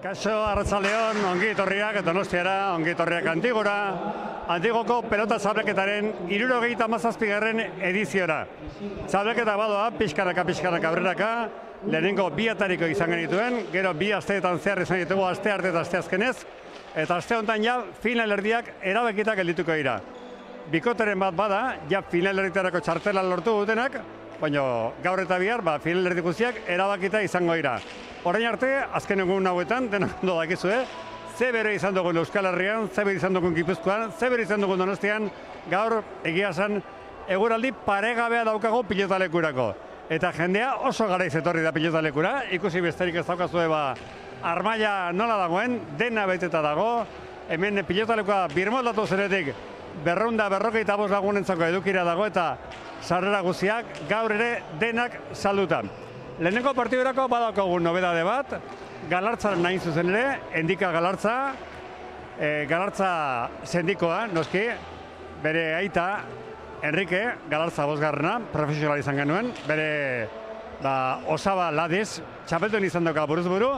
Kaixo, arratzaldeon, ongi etorriak Donostiara, ongi etorriak Antigora, Antigoko pelota zableketaren 77. ediziora. Zableketa badoa, pixkanaka aurreraka, lehenengo bi atariko izan genituen, gero bi asteetan zehar izan ditugu aste arte eta aste azkenez, eta aste honetan ja finalerdiak erabakitak geldituko dira. Bikoteren bat bada, ja finalerditarako txartela lortu dutenak, baina gaur eta bihar, finalerdi guztiak erabakita izango dira. Orain arte, azken egun hauetan, denak ondo dakizue, ze bere izan dugun Euskal Herrian, ze bere izan dugun Gipuzkoan, ze bere izan dugun Donostian, gaur egia esan eguraldi paregabea daukago pilotalekurako. Eta jendea oso garaiz etorri da pilotalekura, ikusi besterik ez daukazue armaia nola dagoen, dena beteta dago, hemen pilotalekua birmoldatu zenetik 245 lagunentzako edukira dago eta sarrera guztiak gaur ere denak saldutan. Lehenengo partidurako badaukagun nobedade bat, Galartzaren nahin zuzen ere, Endika Galartza, Galartza sendikoa, noski, bere aita, Enrique Galartza bosgarrena, profesional izan genuen, bere Osaba Ladiz, txapeldun izan dauka buruz buru,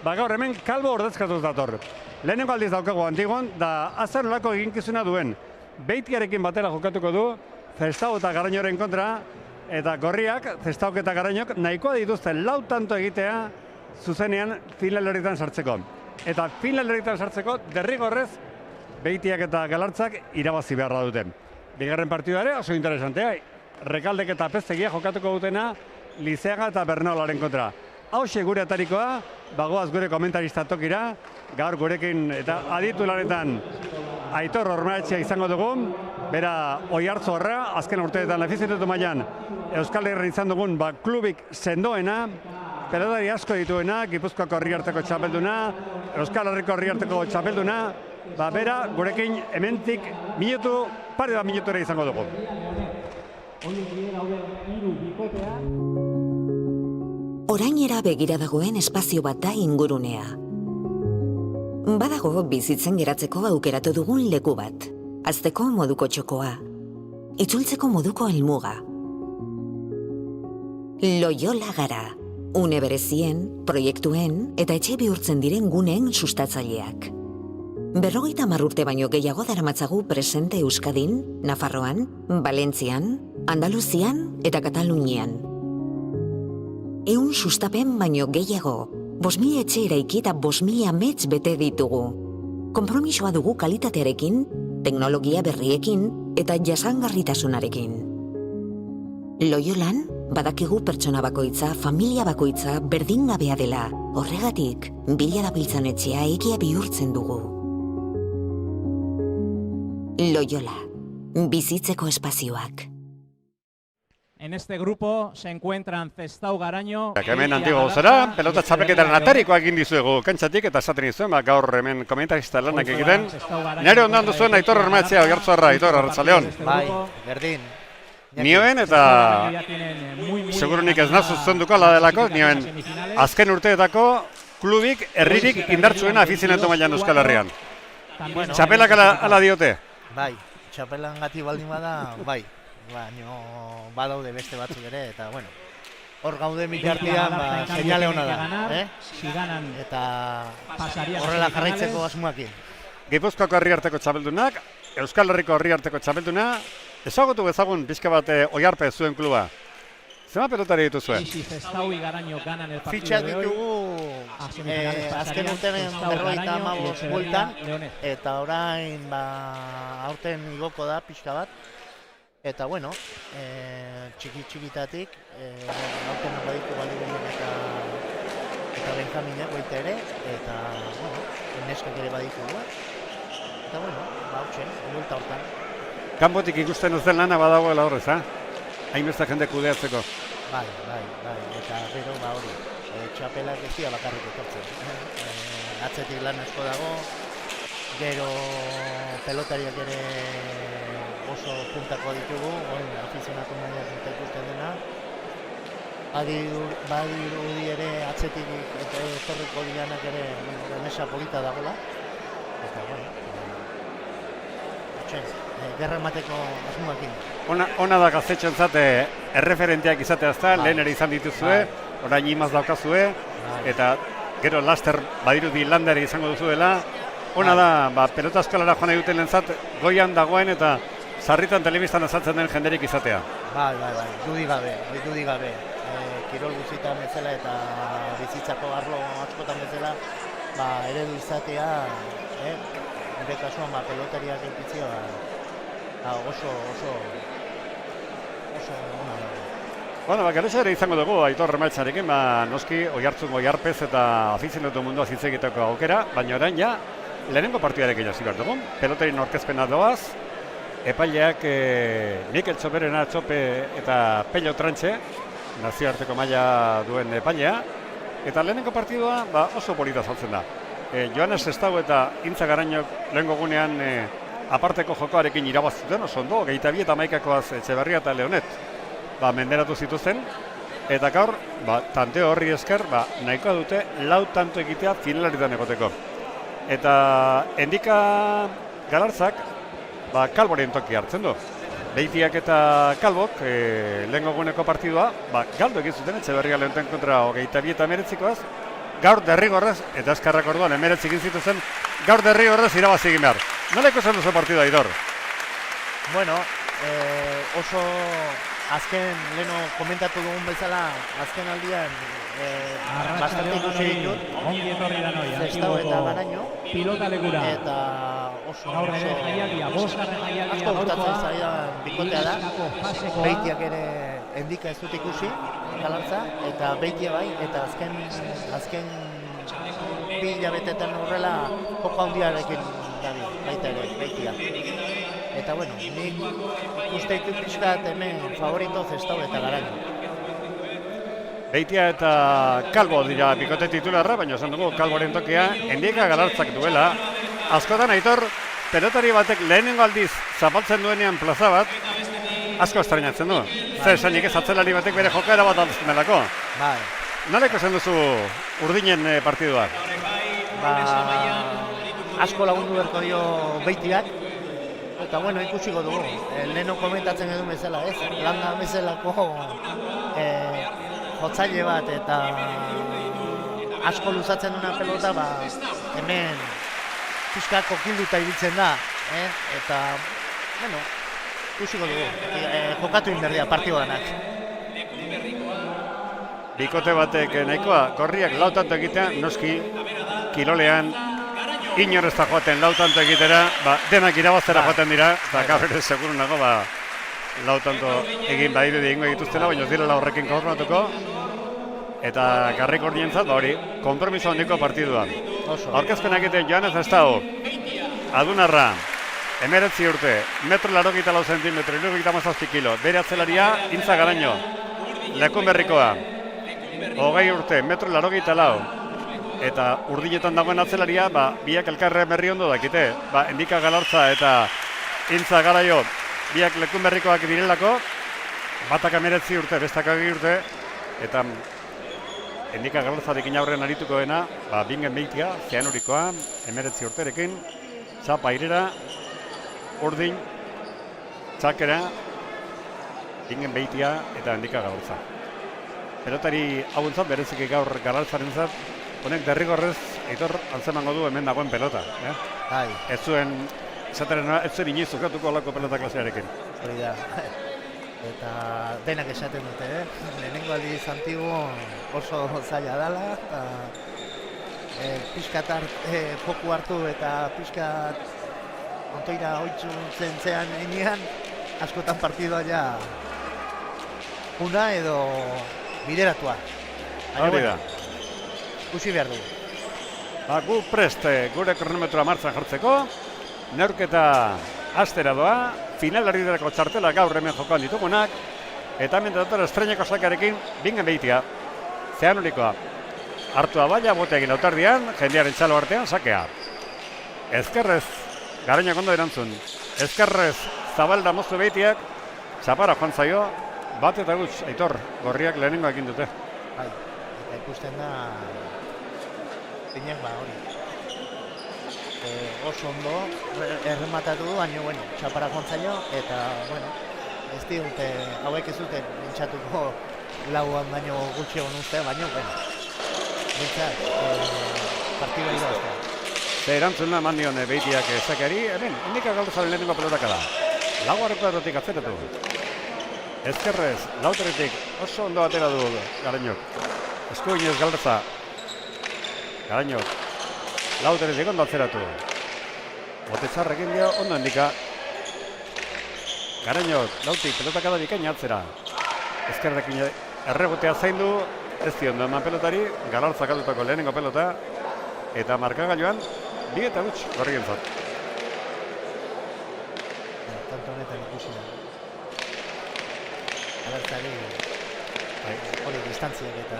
gaur hemen kalbo ordezkatuz dator. Lehenengo aldiz daukagu Antigon, da azar nolako eginkizuna duen, Beitiarekin batera jokatuko du, Zestau eta Garainoren kontra, eta gorriak, Zestauk eta Garainok, nahikoa dituzte lau tanto egitea zuzenean finalerditan sartzeko. Eta finalerditan sartzeko, derrigorrez, Beitiak eta Galartzak irabazi beharra dute. Bigarren partiduare oso interesantea, Rekaldek eta Pestegia jokatuko dutena, Lizeaga eta Bernolaren kontra. Hauxe gure atarikoa, bagoaz gure komentarista tokira, gaur gurekin eta aditu lanetan Aitor Ormaetxea izango dugu, bera Oiartzu horra, azken urteetan Lefizitutu mailan Euskal Herrian izan dugun klubik sendoena, pelotari asko dituena, Gipuzkoako Herriarteko txapelduna, Euskal Herriko Herriarteko txapelduna, bera gurekin hementik pare bat minutura izango dugu. Orainera begira dagoen espazio bat da ingurunea. Badago bizitzen geratzeko aukeratu dugun leku bat. Hazteko moduko txokoa. Itzultzeko moduko helmuga. Loyola gara. Une berezien, proiektuen eta etxe bihurtzen diren guneen sustatzaileak. 50 urte baino gehiago daramatzagu presente Euskadin, Nafarroan, Valentzian, Andaluzian eta Katalunian. 100 sustapen baino gehiago, 5.000 etxe eraiki eta 5.000 amets bete ditugu. Konpromisoa dugu kalitatearekin, teknologia berriekin eta jasangarritasunarekin. Loyolan, badakigu pertsona bakoitza, familia bakoitza berdingabea dela. Horregatik, bila dabiltzan etxea egia bihurtzen dugu. Loyola, bizitzeko espazioak. En este grupo se encuentran Zestau Garaño... Hemen Antigo zara, pelota txapelketaren atarikoa egin dizuegu kantxatik eta esaten dizuen, gaur hemen komentarista lanak egiten. Nire ondan duzuen Aitor Ormaetxea, Oiartzu horra, Aitor, arratzaleon. Bai, berdin. Nioen eta segurunik ez nazu zenduko ala delako, nioen azken urteetako klubik herririk indartsuena afizionatu mailan Euskal Herrian. Txapelak ala diote? Bai, txapelan gati baldin bada, bai. Baina badaude beste batzuk ere, eta bueno, hor gaude mitartian, seinale hona da, eta horrela jarraitzeko asmoakin. Gipuzkoako Herriarteko txapeldunak, Euskal Herriko Herriarteko txapelduna, ezagutu bezagun pixka bat Oiarpe zuen kluba. Zema pelotari dituzue? Fitxak ditugu azken urtenen 55 bueltan, eta orain aurten igoko da pixka bat. Eta bueno, txikitatik, aurten baditu Balibelek eta Benjaminek baita ere, eta neskak ere baditu du. Eta bueno, hautsen, buelta hortan. Kanpotik ikusten ez den lana badagoela horrez, ha? Hainbeste jende kudeatzeko. Bai, eta gero hori, txapelak ez dira bakarrik etortzen. Atzetik lan asko dago, gero pelotariak ere oso puntakoa ditugu, afizionatu mailan ikusten dena. Badirudi ere atzetik etorriko dianak ere mesa polita dagoela. Eta, gerra emateko asmoakin. Ona da gaztetxoentzat erreferenteak izatea ezta, lehen ere izan dituzue, orain imaz daukazue, eta gero laster badirudi landari izango duzu dela, ona da, pelota eskolara joan nahi duten lentzat, goian dagoen eta sarritan telebistan azaltzen den jenderik izatea. Bai, dudi gabe. Kirol guztietan bezala eta bizitzako arlo askotan bezala, eredu izatea, nire kasuan pelotariak eukitzia, oso ona dago. Bueno, geroxe ere izango dugu, Aitor Remaitzarekin, noski, Oiartzun, Oiarpez eta afizionatu mundua hitz egiteko aukera, baina orain ja, lehenengo partidarekin hasi behar dugu, pelotarien aurkezpena doaz, epaileak Mikel Txoperena, Txope eta Pello Trantxe, nazioarteko maila duen epailea, eta lehenengo partidua oso polita saltzen da. Joanes Estau eta Intza Garainok lehengo gunean aparteko jokoarekin irabazten oso ondo, 22 eta 11koaz Etxeberria eta Leonet menderatu zituzten, eta gaur, tanteo horri esker, nahikoa dute 4 tanto egitea finalaritan egoteko. Eta Endika Galartzak, Kalboren toki hartzen du. Beitiak eta Kalbok, lehengo guneko partidua, galdu egin zuten Etxeberria Leonten kontra 22 eta 19koaz, gaur derrigorrez, eta eskarrak orduan 19 egin zituzen, gaur derrigorrez irabazi egin behar. Nola ikusten duzu partidua, Aitor? Bueno, oso azken, leheno komentatu dugun bezala, azken aldian, bastante ikusi ditut, ongi etorri da noi, Zestau eta Garaino, pilota legura. Eta oso Gaur ere jaialdia, bosgarren jaialdia asko gustatzen zaidan bikotea da. Beitiak ere Endika ez dut ikusi, Galartza, eta Beitia bai, eta azken 2 hilabetetan horrela joko handiarekin dabil, baita ere, Beitia. Eta bueno, nik uste ditut pixkat hemen favorito Zestau eta Garaino. Beitia eta Kalbo dira bikote titularra, baina esan dugu Kalboren tokia Endika Galartzak duela. Askotan, Aitor, pelotari batek lehenengo aldiz zapaltzen duenean plaza bat, asko estrainatzen du. Zer esanik ez atzelari batek bere jokaera bat altzen delako. Bai. Nola ikusten duzu urdinen partidua? Asko lagundu berko dio Beitiak, eta bueno, ikusiko dugu. Leheno komentatzen edu bezala, ez? Landa bezalako jotzaile bat eta asko luzatzen duna pelota, hemen pixka kokilduta ibiltzen da, eta, bueno, ikusiko dugu, jokatu inberdia partidanak. Bikote batek nahikoa, gorriak 4 tanto egitea, noski, kirolean, inor ez da joaten 4 tanto egitera, denak irabaztera joaten dira, eta gaur ere seguru nago, 4 tanto egin badiru egingo egituztela, baina ez direla horrekin konformatuko, eta garrik ordientzat, hori, konpromiso handiko partidua. Aurkezpenak egiten Joanes Estau, Adunarra, 19 urte, 1,84 cm, 77 kilo, bere atzelaria, Intza Garaino, Lekunberrikoa, 20 urte, 1,84 eta urdinetan dagoen atzelaria, biak elkarre berri ondo dakite, Endika Galartza eta Intza Garaio, biak Lekunberrikoak direlako, batak 19 urte, bestak 20 urte, eta Endika Galartzarekin aurrean arituko dena, Bingen Beitia, Zeanurikoa, 19 urterekin, Txapa Airera, Urdin, Txakera, Bingen Beitia eta Endika Galartza. Pelotari hauentzat, bereziki gaur Galartzarentzat, honek derrigorrez, Aitor antzemango du hemen dagoen pelota. Ez zuen, ez zuen inoiz ukatuko olako pelota klasearekin. Hori da. Eta denak esaten dute, lehenengo aldiz antigo oso zaila dela, pixkat foku hartu eta pixkat ontoira oitzu zentzean enean, askotan partidua ja una edo bideratua. Hori da. Ikusi behar dugu. Gu prest gure kronometroa martxan jartzeko, neurketa astera doa, finalariderako txartela gaur hemen jokoan ditugunak, eta hemen dator estreinako sakarekin Bingen Beitia, Zeanurikoa. Hartua baila, boteagin lautardian, jendearen txalo artean sakea. Ezkerrez, Garainoak ondo erantzun, ezkerrez Zabalda moztu Beitiak, txapara joan zaio, bat eta gutx, Aitor, gorriak lehenengo egin dute. Bai, eta ikusten da, zinek hori. Oso ondo errematatu du, baina, bueno, txapara joan eta, bueno, ez dute, hauek ez duten mintzatuko lauan baino gutxi egon uste, baina, bueno. bintzat, partida irabaztea. Ze erantzuna eman dion Beitiak Zakeari, hemen, Nika Galdezaren lehenengo pelotaka da. Laguarreko errotik atzeratu. Ezkerrez, Lauteretik oso ondo atera du Garañok. Eskuinez Galdeza. Garañok. Lauteretik ondo atzeratu. Botetzarrekin dio, ondo Nika. Garañok, Lautik, pelotaka da bikaina atzera. Ezkerrekin erregutea zaindu, ez dio ondo eman pelotari, Galartzak aldutako lehenengo pelota, eta markagailuan, 2 eta 1 gorrientzat. Tanto honetan ikusi da. Galartzari hori distantziak eta...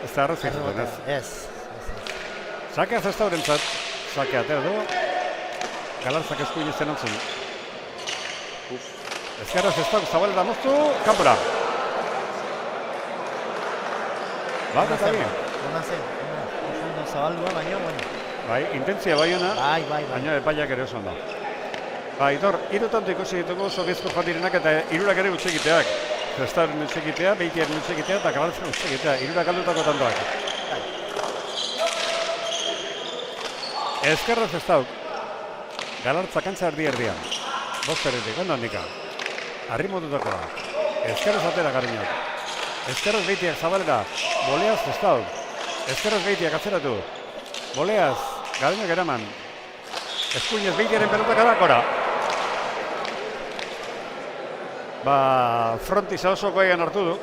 Ez da arrazik zuten, ez? Ez. Sakea zestaurentzat, sakea atera du, Galartzak eskuin izan antzun. Ezkerra zestauk zabalera moztu, kanpora. Bat eta bi. Ona zen, oso zabaldua, baina, bueno. Bai, intentzia bai ona, Bai. baina epaiak ere oso ondo. Ba, Aitor, 3 tanto ikusi ditugu oso bizko joan direnak eta 3 ere utxekiteak. Zestauren utxekitea, Beitiaren utxekitea eta Galartzen utxekitea, 3 aldutako tantoak. Ezkerra zestauk, Galartza kantza erdian. Bosteretik, ondo handika. Arrimotutakoa. Ezkerrez atera Garañok. Ezkerrez Beitiak zabalera. Boleaz zestauk. Ezkerrez Beitiak atzeratu. Boleaz Garañok eraman. Eskuinez Beitiaren pelotak adakora. Ba, frontiza oso goian hartu du.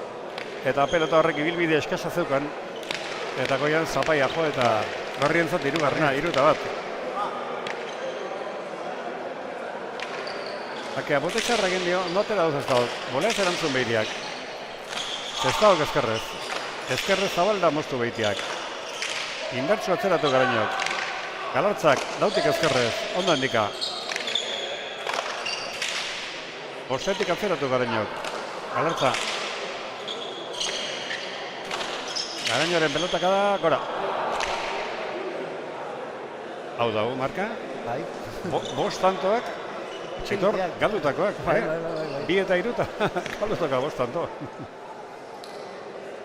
Eta pelota horrek ibilbide eskasa zeukan. Eta goian zapaia jo eta gorrientzat 3-1. Akea, bote txarra egin dio, notera duz Zestauk. Boleaz erantzun Beitiak. Zestauk ezkerrez. Ezkerrez zabalda moztu Beitiak. Indartsu atzeratu Garañok. Galartzak, Lautik ezkerrez, ondo handika. Bostetik atzeratu Garañok. Galartza. Garañoren pelotaka da, gora. Hau dago, marka. Bai. Bost tantoak. Aitor, galdutakoak, bai. 2 eta 3 galdutaka bost tanto.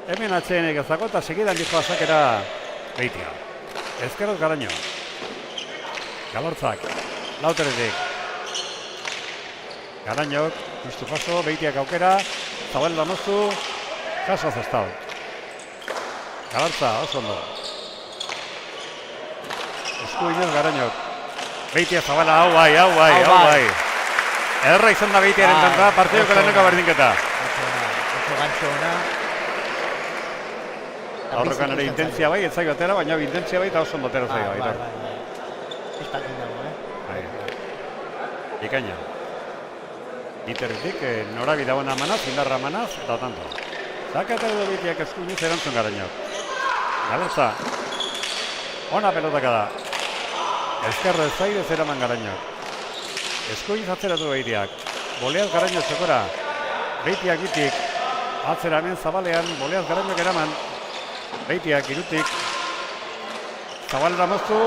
Hemen atxeenek ezago eta segidan dijo azakera Beitia. Ezkerrez Garaño. Galartzak, Lauteretik. Garañok, justu paso, Beitiak aukera, zabalda moztu, kaso Zestauk. Galartza, oso ondo. Eskuinez Garañok. Beitia zabala, hau bai. Erra izan da Beitiaren tanta, partidoko leheneko berdinketa. Oso gantxo ona. Aurrekan ere intentzia bai, ez zaio atera, baina intentzia bai eta oso ondo atera zaio. Bai. Estakin dago, Ikaina. Iterritik, norabide hona manaz, indarra manaz, eta tanto. Zaka eta edo Beitiak eskuinez erantzun Garañok. Galartza. Ona pelotaka da. Ezkerrez zaidez eraman Garañok. Eskuinez atzeratu Beitiak. Boleaz Garaño txokora. Beitiak itik. Atzera hemen zabalean, Boleaz Garañok eraman. Beitiak irutik. Zabalera moztu.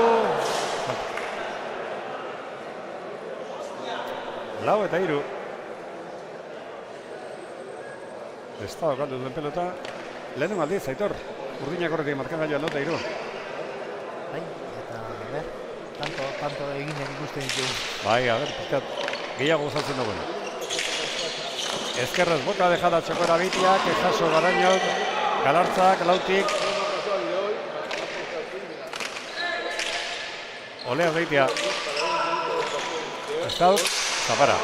4 eta 3. Estado galdu duen pelota. Lehenengo aldiz, Aitor. Urdinak horretik markagailuan 2 eta 3. Bai, eta, tanto eginak ikusten ditugu. Bai, pizkat, gehiago gozatzen dugu. Ezkerrez boka dejada txokora Beitiak, jaso Garañok, Galartzak, Lautik. Oleaz Beitia. Estauk, zapara.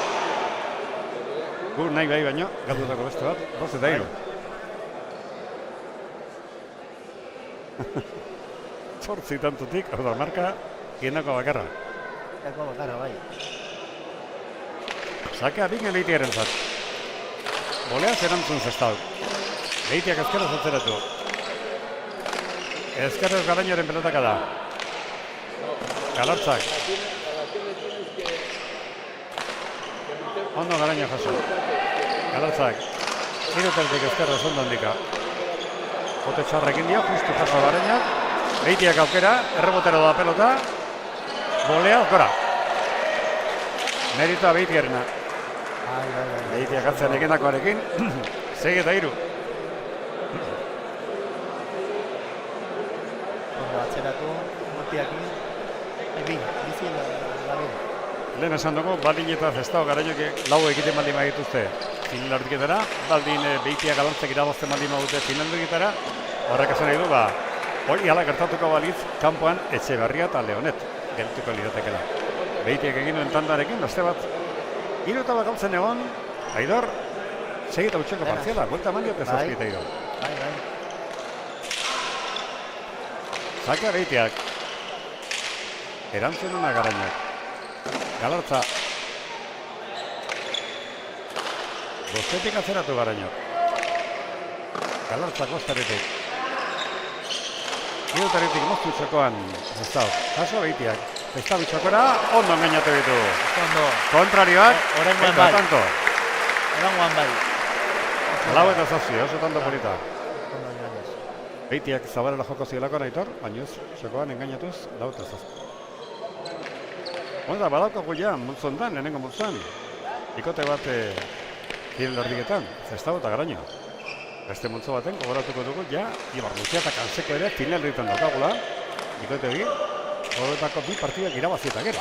Gur nahi bai baino, galdutako beste bat, 2 eta 3. Zortzi tantutik, hau da marka, hienako bakarra. Bai. Sakea bine Beitiaren zat. Boleaz erantzun Zestauk. Beitiak ezkerrez atzeratu. Ezkerrez Garañoren pelotaka da. Galartzak. Ondo Garaño jaso. Galartzak. Iruterdik ezkerrez ondo handika. Bote txarrekin dio, justu jaso Garañok. Beitiak aukera, errebotero da pelota. Boleaz gora. Meritoa Beitiarena. Beitiak atzean egendakoarekin. 6 eta 3. urteakin. Bizi lagun. Lehen esan dugu, baldin eta Zestao Garañok lau egiten baldin badituzte finalerdietara, baldin Beitia Galartzek irabazten baldin badute finalerdietara, horrek esan nahi du, hori hala gertatuko balitz, kanpoan Etxeberria eta Leonet geltuko liratekela. Beitiak egin duen tandarekin, beste bat, 3 eta bat galtzen egon, Aidor, 6 eta utxeko partziala, buelta mandiote zazpita Aidor. Bai. Zaka Beitiak, erantzun hona Garañok. Galartza. Bostetik atzeratu Garañok. Galartza kostaretik. Irutaretik moztu txokoan Zestao. Kaso Beitiak. Zestao bitxokora, ondo engainatu ditu. Ondo. Kontrarioak, Orengoan eta bai. tanto. Orengoan bai. Lau eta zazpi, oso tanto polita. Ondo joanez. Beitiak zabarela joko zielako Aitor, baina ez, txokoan engainatuz, lau eta zazpi. Onda, badaukagu ja, multzontan, lehenengo multzan. Ikote bat finalerdietan, Zestao eta Garaño. Beste multzo baten, gogoratuko dugu, ja, Ibar Lucia eta Kanseko ere finalerdietan daukagula. Ikote bi, horretako 2 partidak irabazieta gero.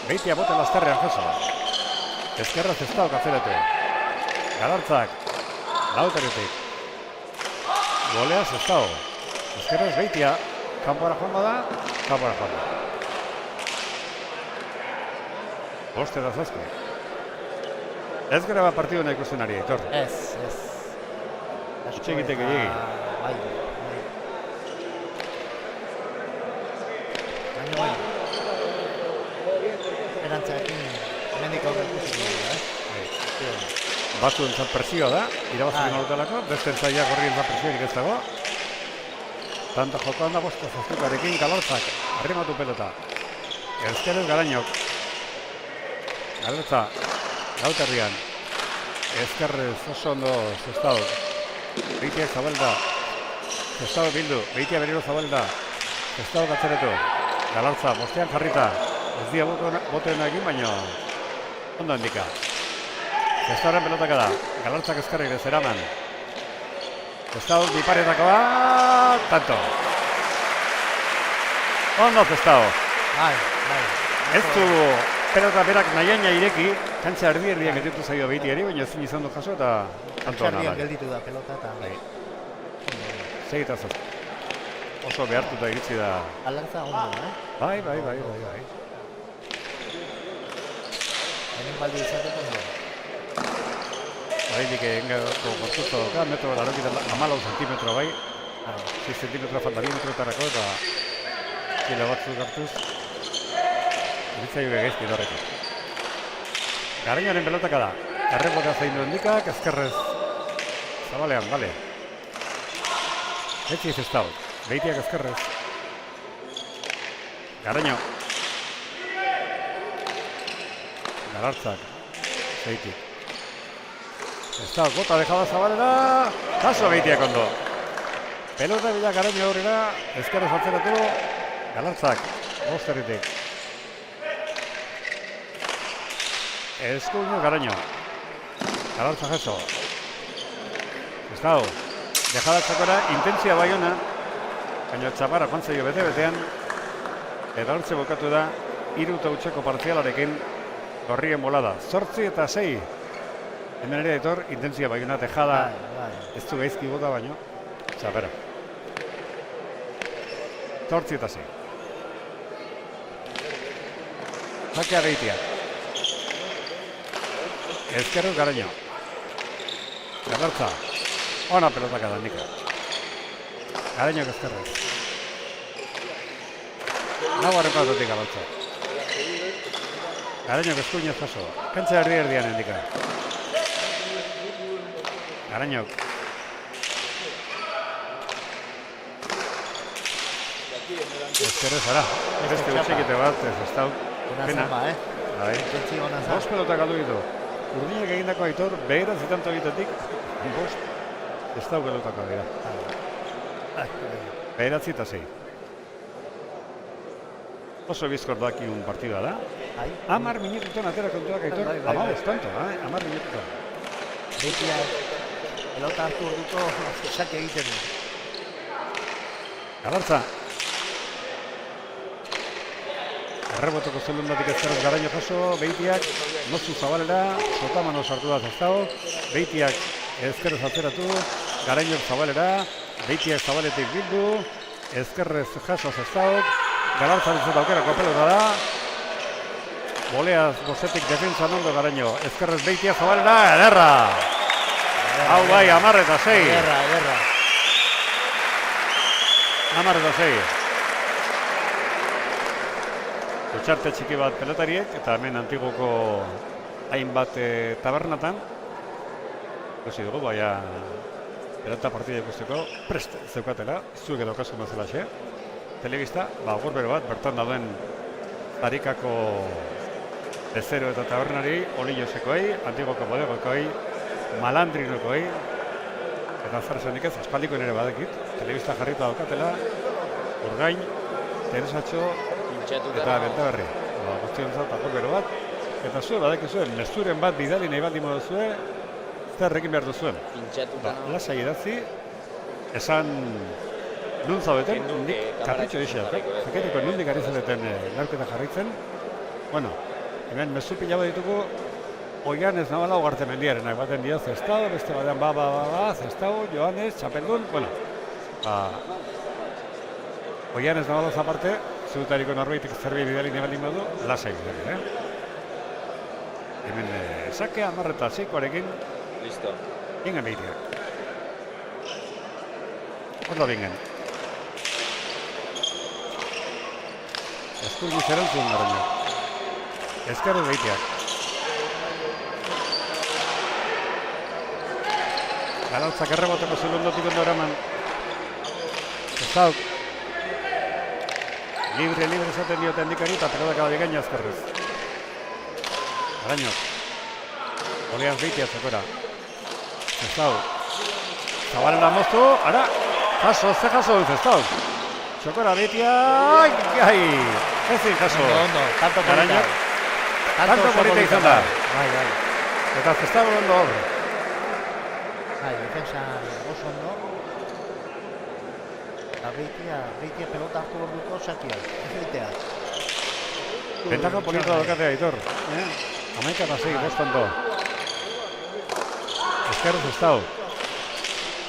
Beitia bote lasterrean jaso. Ezkerra Zestao kazeratu. Galartzak, Lauteretik. Golea Zestao. Ezkerra ez Beitia, kanpora joan bada, kanpora joan bada. Boste da zazpi. Ez gara bat partidu nahi ikusten ari, Aitor. Ez. Itxe egiteke egi. Bai. Baina bai. Erantzakin, hemendik aurre ikusiko dugu, Batzuen zat presioa da, irabazik dutelako, beste entzaiak horri entzat presioarik ez dago. Tanto jokoan da bosta zaztukarekin Galartzak, arrimatu pelota. Ezkerrez Garañok. Galartza, Lauterrian. Ezkerrez oso ondo Zestao. Beitiak zabalda. Zestao bildu, Beitia berriro zabalda. Zestao gatzeretu. Galartza, bostean jarrita. Ez dia boten egin, baino ondo handika. Zestaoren pelotaka da. Galartzak ezkerrik ez eraman. Zestao biparetakoa, tanto. Ondo Zestao. Bai. Ez du pelota berak nahiaina ireki, kantxa erdi-erdiak getitu zaio Beitiari, baina ezin izan du jaso eta tanto Txarrian nada. gelditu da pelota eta Segitaz oso behartuta iritsi da. Alartza ondo, Bai. Hemen baldi izateko ondo. Horreinik engako gortuzko doka, metro larokita 14 zentimetro bai. 6 zentimetro falta 2 metroetarako eta kilo batzuk hartuz. Iritzaio gegaizki horrekin. Garañoaren pelotaka da. Errebotea zain duen dikak, ezkerrez zabalean, bale. Etxi Zestao, Beitiak ezkerrez. Garaño. Galartzak, Beitik. Zestao, gota dejada zabalera, kaso Beitiak ondo. Pelota bila Garaño aurrera, ezkerrez atzeratu, Galartzak, bosterritik. Eskuño Garaño. Galartza jaso. Zestao. Dejada txakora, intentzia bai ona. Baina txaparra joan zaio bete-betean. Eta hortze bukatu da, 3 eta utxeko partzialarekin gorrien bolada. 8 eta 6. Hemen ere Aitor, intentzia bai ona, dejada. Ez du gaizki bota baino. Txapera. 8 eta 6. Zakea Beitia. Ezkerrez Garaño. Galartza. Ona pelotaka da nika. Garañok ezkerrez. Nagoaren pelatatik Galartza. Garañok eskuinez jaso. Kantza erdi-erdian endika. Garañok. Ezkerrez ara. Beste utxekite bat, Zestao. Una zamba, Bai. Intentzio ona zamba. 5 pelotak galdu ditu. Urdinak egindako Aitor, beheraz zitanto egitetik, 5. Ez da pelotaka dira. Beheratzi eta 6. Oso bizkor dakiun partida da. 10 minututan atera kontuak Aitor. 15 tanto, 10 minututan. Beitia pelota hartu orduko esak egiten du. Galartza. Erreboteko zelundatik ezkerrez Garaino jaso, Beitiak nozu zabalera, Sotamano sartu da Zestao, Beitiak ezkerrez atzeratu, Garaino zabalera, Beitiak zabaletik bildu, ezkerrez jaso Zestao, Galartzaren zeta aukerako pelota da, Boleaz gozetik defensa ondo Garaino, ezkerrez Beitiak zabalera, ederra! Hau bai, 10-6. Ederra. 10-6. Kutxarte txiki bat pelotariek, eta hemen Antigoko hainbat tabernatan. Ikusi dugu, baina pelota partida ikusteko prest zeukatela, zuek edo kasu mazelaxe. Telebista, gurbero bat, bertan dauden Arikako bezero eta tabernari, Olillosekoei, Antigoko bodegokoei, Malandrinokoi, eta zer esanik ez, aspaldiko ere badekit, telebista jarrita daukatela, Urgain, Teresatxo, eta Bentaberri. Guztion zat, akorbero bat, eta zuen badekizuen, mezuren bat bidali nahi baldin moduzue, zer egin behar duzuen. Lasai idatzi, esan nun zaudeten, nik kapritxo dixeat, zeketiko nundik ari zaudeten lauketa jarraitzen. Bueno, hemen mezu pila bat ditugu, Oianes Nabala Ugarte Mendiarenak baten dio Zestao, beste batean Zestao, Joanes, Txapeldun, bueno, Oianes Nabala aparte, zutariko norbaitik zerbait bidali nahi baldin badu, lasai bidali, Hemen sake 10-6-arekin. Listo. Bingen Beitiak. Ondo bingen. Eskurgu zerantzun Garaino. Ezkerrez Beitiak. Galartzak erreboteko zelundotik ondo eraman. Zestauk. Libre esaten diote handikari eta pelotak abadigaina ezkerrez. Garaino. Oleaz Beitiak zekora. Zestau. Zabalera moztu, ara. Jaso duen Zestau. Txokora Beitiak. Ezin jaso. Ondo, tanto Garaino. Tanto polita izan da. Bai. Eta Zestau ondo hor. Defensa oso ondo. Eta Beitia pelota hartu orduko sakia. Beitia. Ventaja polita daukatea, Aitor. 11-6, bostondo. Ezkerrez Zestau.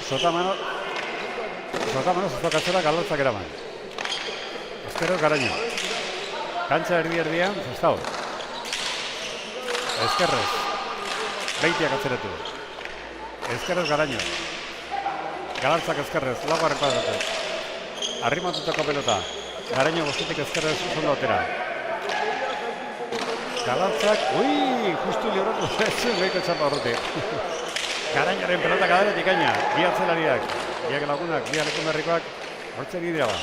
Sotamano Zestau Galartzak eraman. Ezkerrez Garaino. Kantxa erdian Zestau. Ezkerrez. Beitiak atzeratu. Ezkerrez Garaino. Galartzak ezkerrez, laugarren kuadratu. Arrimatutako pelota. Garaino bostetik ezkerrez ondo atera. Galartzak, justu libratu zuen behiko txapa horretik. Garainoaren pelota kadaretik gaina, bi atzelariak, biak lagunak, bi alekundarrikoak, hortze bidea ba.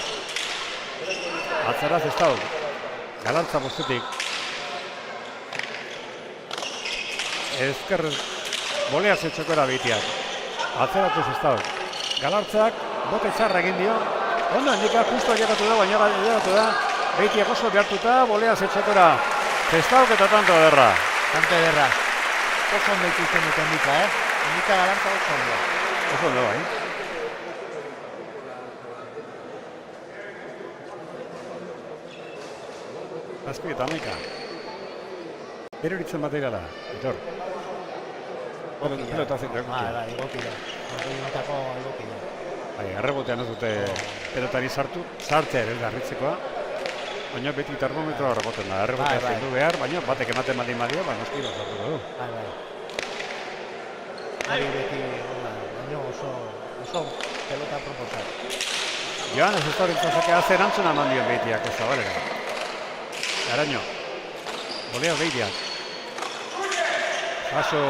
Atzeraz Zestau, Galartza bostetik. Ezkerrez, Boleaz etxokora Beitiak. Atzeratu Zestau. Galartzak, bote txarra egin dio. Ondo, handika justu ailegatu da, baina ailegatu da. Beitiak oso behartuta, Boleaz etxokora. Zestauk eta tanto ederra. Tanto ederra. Oso ondo ikusten dut handika, Handika Galartza oso ondo. Oso ondo, Azpi eta 11. Eroritzen materiala, Aitor. Pelota zintu. Bai, egokila. Horretako egokila. Errebotean ez dute pelotari sartzea ere garritzekoa. Baina beti termometroa erreboten da. Errebotea zindu behar, baina batek ematen baldin badio, noski bat sartuko du. Bai. Hori beti, baina oso pelota proposat. Joan, ez horretzen zakea zerantzuna eman dion Beitiak ez zabalera. Garaino. Boleaz Beitiak. Jaso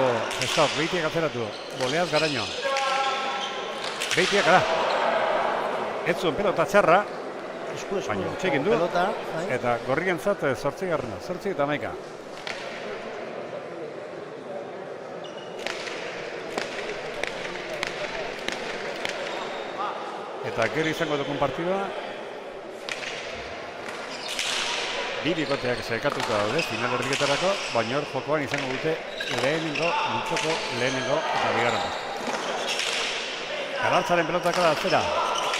Zestauk, Beitiak atzeratu. Boleaz Garaino. Beitiak, ez zuen pelota txarra, baina utxekin du, eta gorrientzat 8-garrena, 8 eta 11. Eta gero izango dukun partidua, bi bikoteak sekatuta daude, final erdiketarako, baina hor jokoan izango dute lehenengo eta bigarren postu. Galartzaren pelotaka da atzera,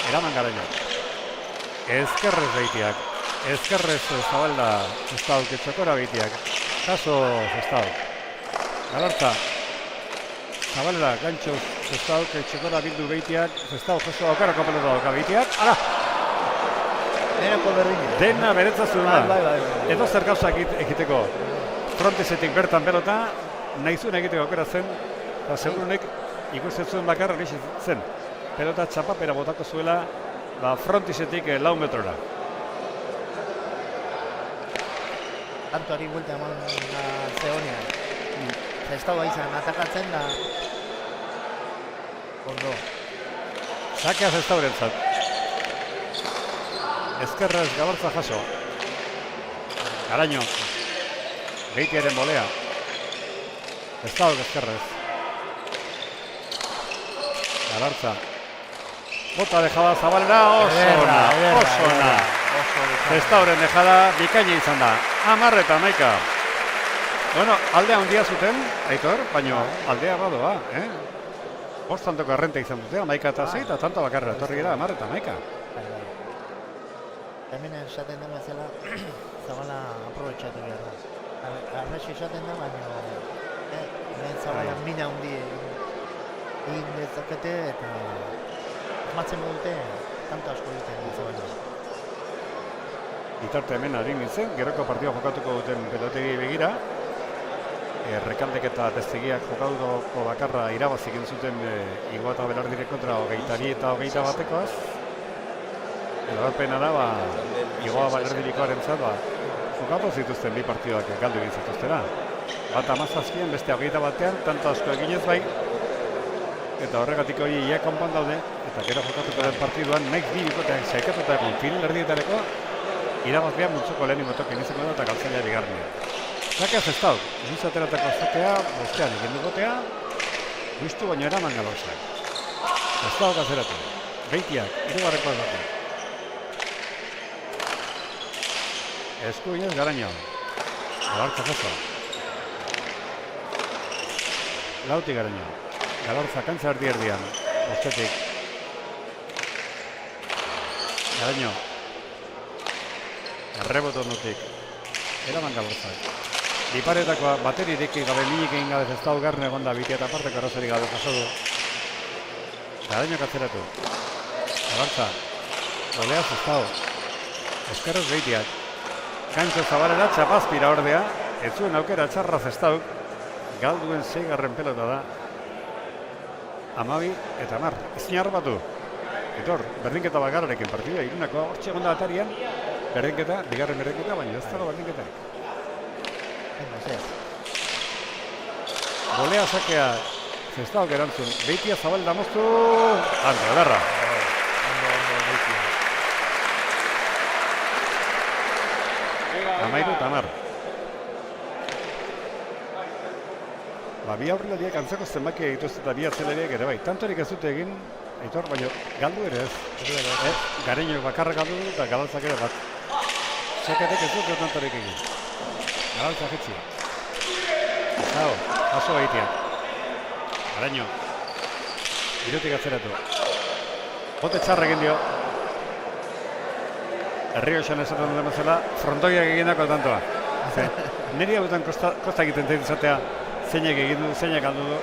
eraman Garaino. Ezkerrez Beitiak, ezkerrez zabalda Zestauk etxokora beitiak. Kaso Zestauk. Galartza. Zabalda, gantxoz Zestauk etxokora bildu beitiak. Zestauk jaso aukarako pelota dauka beitiak. Ara! Denako berdin. Dena beretzazun da. Bai. Edo zer gauza egiteko. Frontesetik bertan pelota, nahi zuen egiteko aukera zen, eta segurunek ikusten zuen bakarra hori zen. Pelota txapapera botako zuela, frontisetik 4 metrora. Antoari buelta eman zehonean. Zestau izan atakatzen da. Ondo. Sakea Zestaurentzat. Ezkerrez Galartza jaso. Garaño. Beitiaren bolea. Zestauk ezkerrez. Galartza. Bota dejada Zabalera, oso ona. Zestauren dejada bikaina izan da. 10-11. Bueno, aldea handia zuten, Aitor, baina aldea badoa, Bost tantoko errenta izan dute, 11-6 eta tanto bakarra etorri gara 10-11. Hemen esaten den bezala, Zabala aprobetxatu behar da. Arrexo esaten da, baina lehen Zabala mina hundi egin dezakete eta asmatzen dute, tanto asko duten Zabala. Itarte hemen ari nintzen, geroko partida jokatuko duten pelotegi begira. Rekaldek eta Destegiak jokatuko bakarra irabazik egin zuten Igoa eta Belardire kontra 22 eta 21-akoaz. Edarpena da, Igoa Belardirikoaren zat, jokatu zituzten bi partidak galdu egin zituztera. Bat 17, beste 21-ean, tanto asko eginez bai. Eta horregatik hori ia konpon daude, eta gero jokatuko den partiduan, naik bi bikoteak saikatuta egon final erdietareko, irabazbea multzoko lehenengo token izango da eta galtzailea bigarnea. Zakea Zestauk, izateratako zakea, bostean egin dugotea, guiztu baino eraman Galartzak. Zestauk azeratu, beitiak, irugarreko azatu. Esku inez Garaño, Galartza jaso. Lauti Garaño, Galartza kantza erdi-erdian, bostetik. Garaño, errebot ondotik, eraman Galartzak. Iparetakoa bateririk gabe minik egin gabe Zestauk garne egon da bitia eta parteko arrazorik gabe jaso du. Garaño katzeratu. Galartza. Golea Zestauk. Eskerrez beitiak. Kantxo Zabalera txapazpira ordea. Ez zuen aukera txarra Zestauk. Galduen 6. pelota da. 12 eta 10. Ezin harrapatu. Etor, berdinketa bakarrarekin partidua. Irunako hortxe egon da atarian. Berdinketa, bigarren berdinketa, baina ez dago berdinketarik. Golea sakea Zestauk erantzun. Beitia Zabalda moztu. Ante, adarra. Amairu eta 10. Bi aurrelariak antzeko zenbakia egituzte eta bi atzelariak ere bai. Tantorik ez dute egin, Aitor, baina galdu ere ez. Garaño bakarra galdu du eta Galartzak ere bat. Sakatek ez dute tantorik egin. Galartza jetzi. Zao, jaso egiteak. Garaño. Irutik atzeratu. Bote txarra egin dio. Herri hoxan esaten duen bezala, frontoiak egindako tantoa. Niri hautan kosta egiten zain izatea zeinak egin du, zeinak aldu du.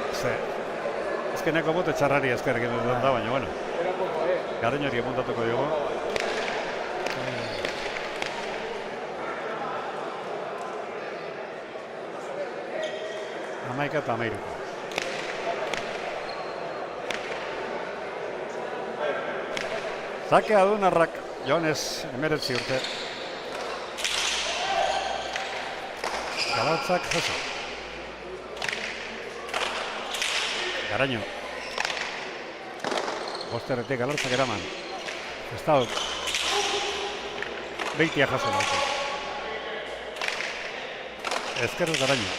Ezkeneko bote txarrari ezker egin du da, baina bueno. Garañori apuntatuko dugu. Amaika eta amairuko. Zakea du narrak, Jones, 19 urte. Galartzak jaso. Garaño. Bosterretik Galartzak eraman. Zestauk. Beitia jaso naute. Ezkerrez Garaño.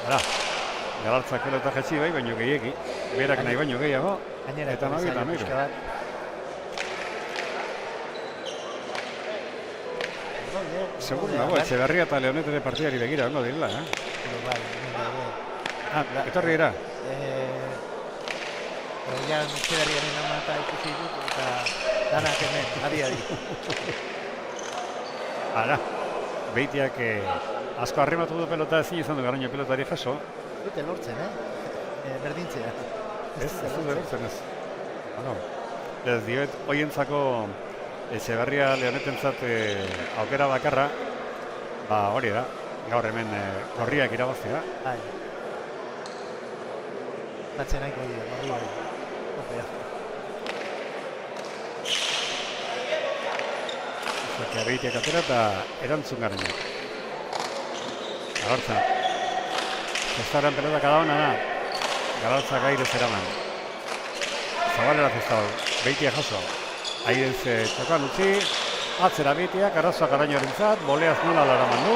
Ara, Galartzak pelota jetzi bai, baino gehiegi. Berak nahi baino gehiago. Eta nahi eta amairu. Segur nago, Etxeberria eta Leonetere partidari begira ongo direla, etorri dira. Etxeberriaren amata ikusi dut, eta Danak hemen, adi. Ara, Beitiak asko arrimatu du pelota, ezin izan du Garoño pelotari jaso. Dute lortzen, berdintzea. Ez du lortzen ez. Bueno, ez dioet hoientzako Etxeberria Leonetentzat aukera bakarra, hori da, gaur hemen gorriak irabaztea. Bai. Batzen nahiko dira, gorri bai. Opea. Zatea Beitiak atera eta erantzun Garoño. Galartza. Zestauren pelota kadaona da. Galartza gaire zeraman. Zabalera Zestau. Beitia jaso. Airez txokan utzi. Atzera Beitiak, arazoa Garoñorentzat. Boleaz nola laraman du.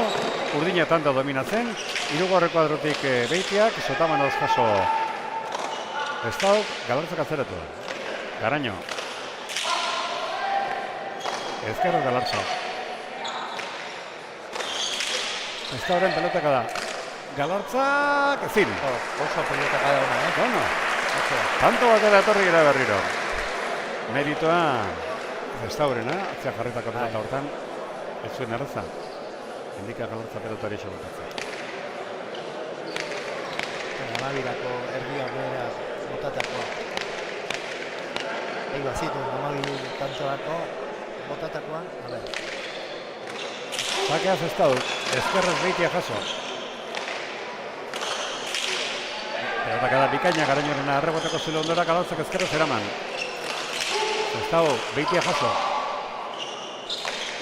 Urdina tanta dominatzen. Hirugarren kuadrotik Beitiak. Sotamanoz jaso. Zestau. Galartzak atzeratu. Garoño. Ezkerrez Galartza. Zestauren pelotaka da. Galartzak ezin. Oso pelotaka da ona, Bueno, tanto batera etorri gara berriro. Meritoa Zestaurena, atzea jarritako pelota hortan, ez zuen erraza. Indika Galartza pelotari xobotatzen. Amabirako erdia bera botatakoa. Ego azitu, amabiru tantoako botatakoa, a ber. Sakea Zestau, ezkerrez Beitia jaso. Pelotaka da bikaina Garoñorena arreboteko zile ondora Galartzak ezkerrez eraman. Zestau, Beitia jaso.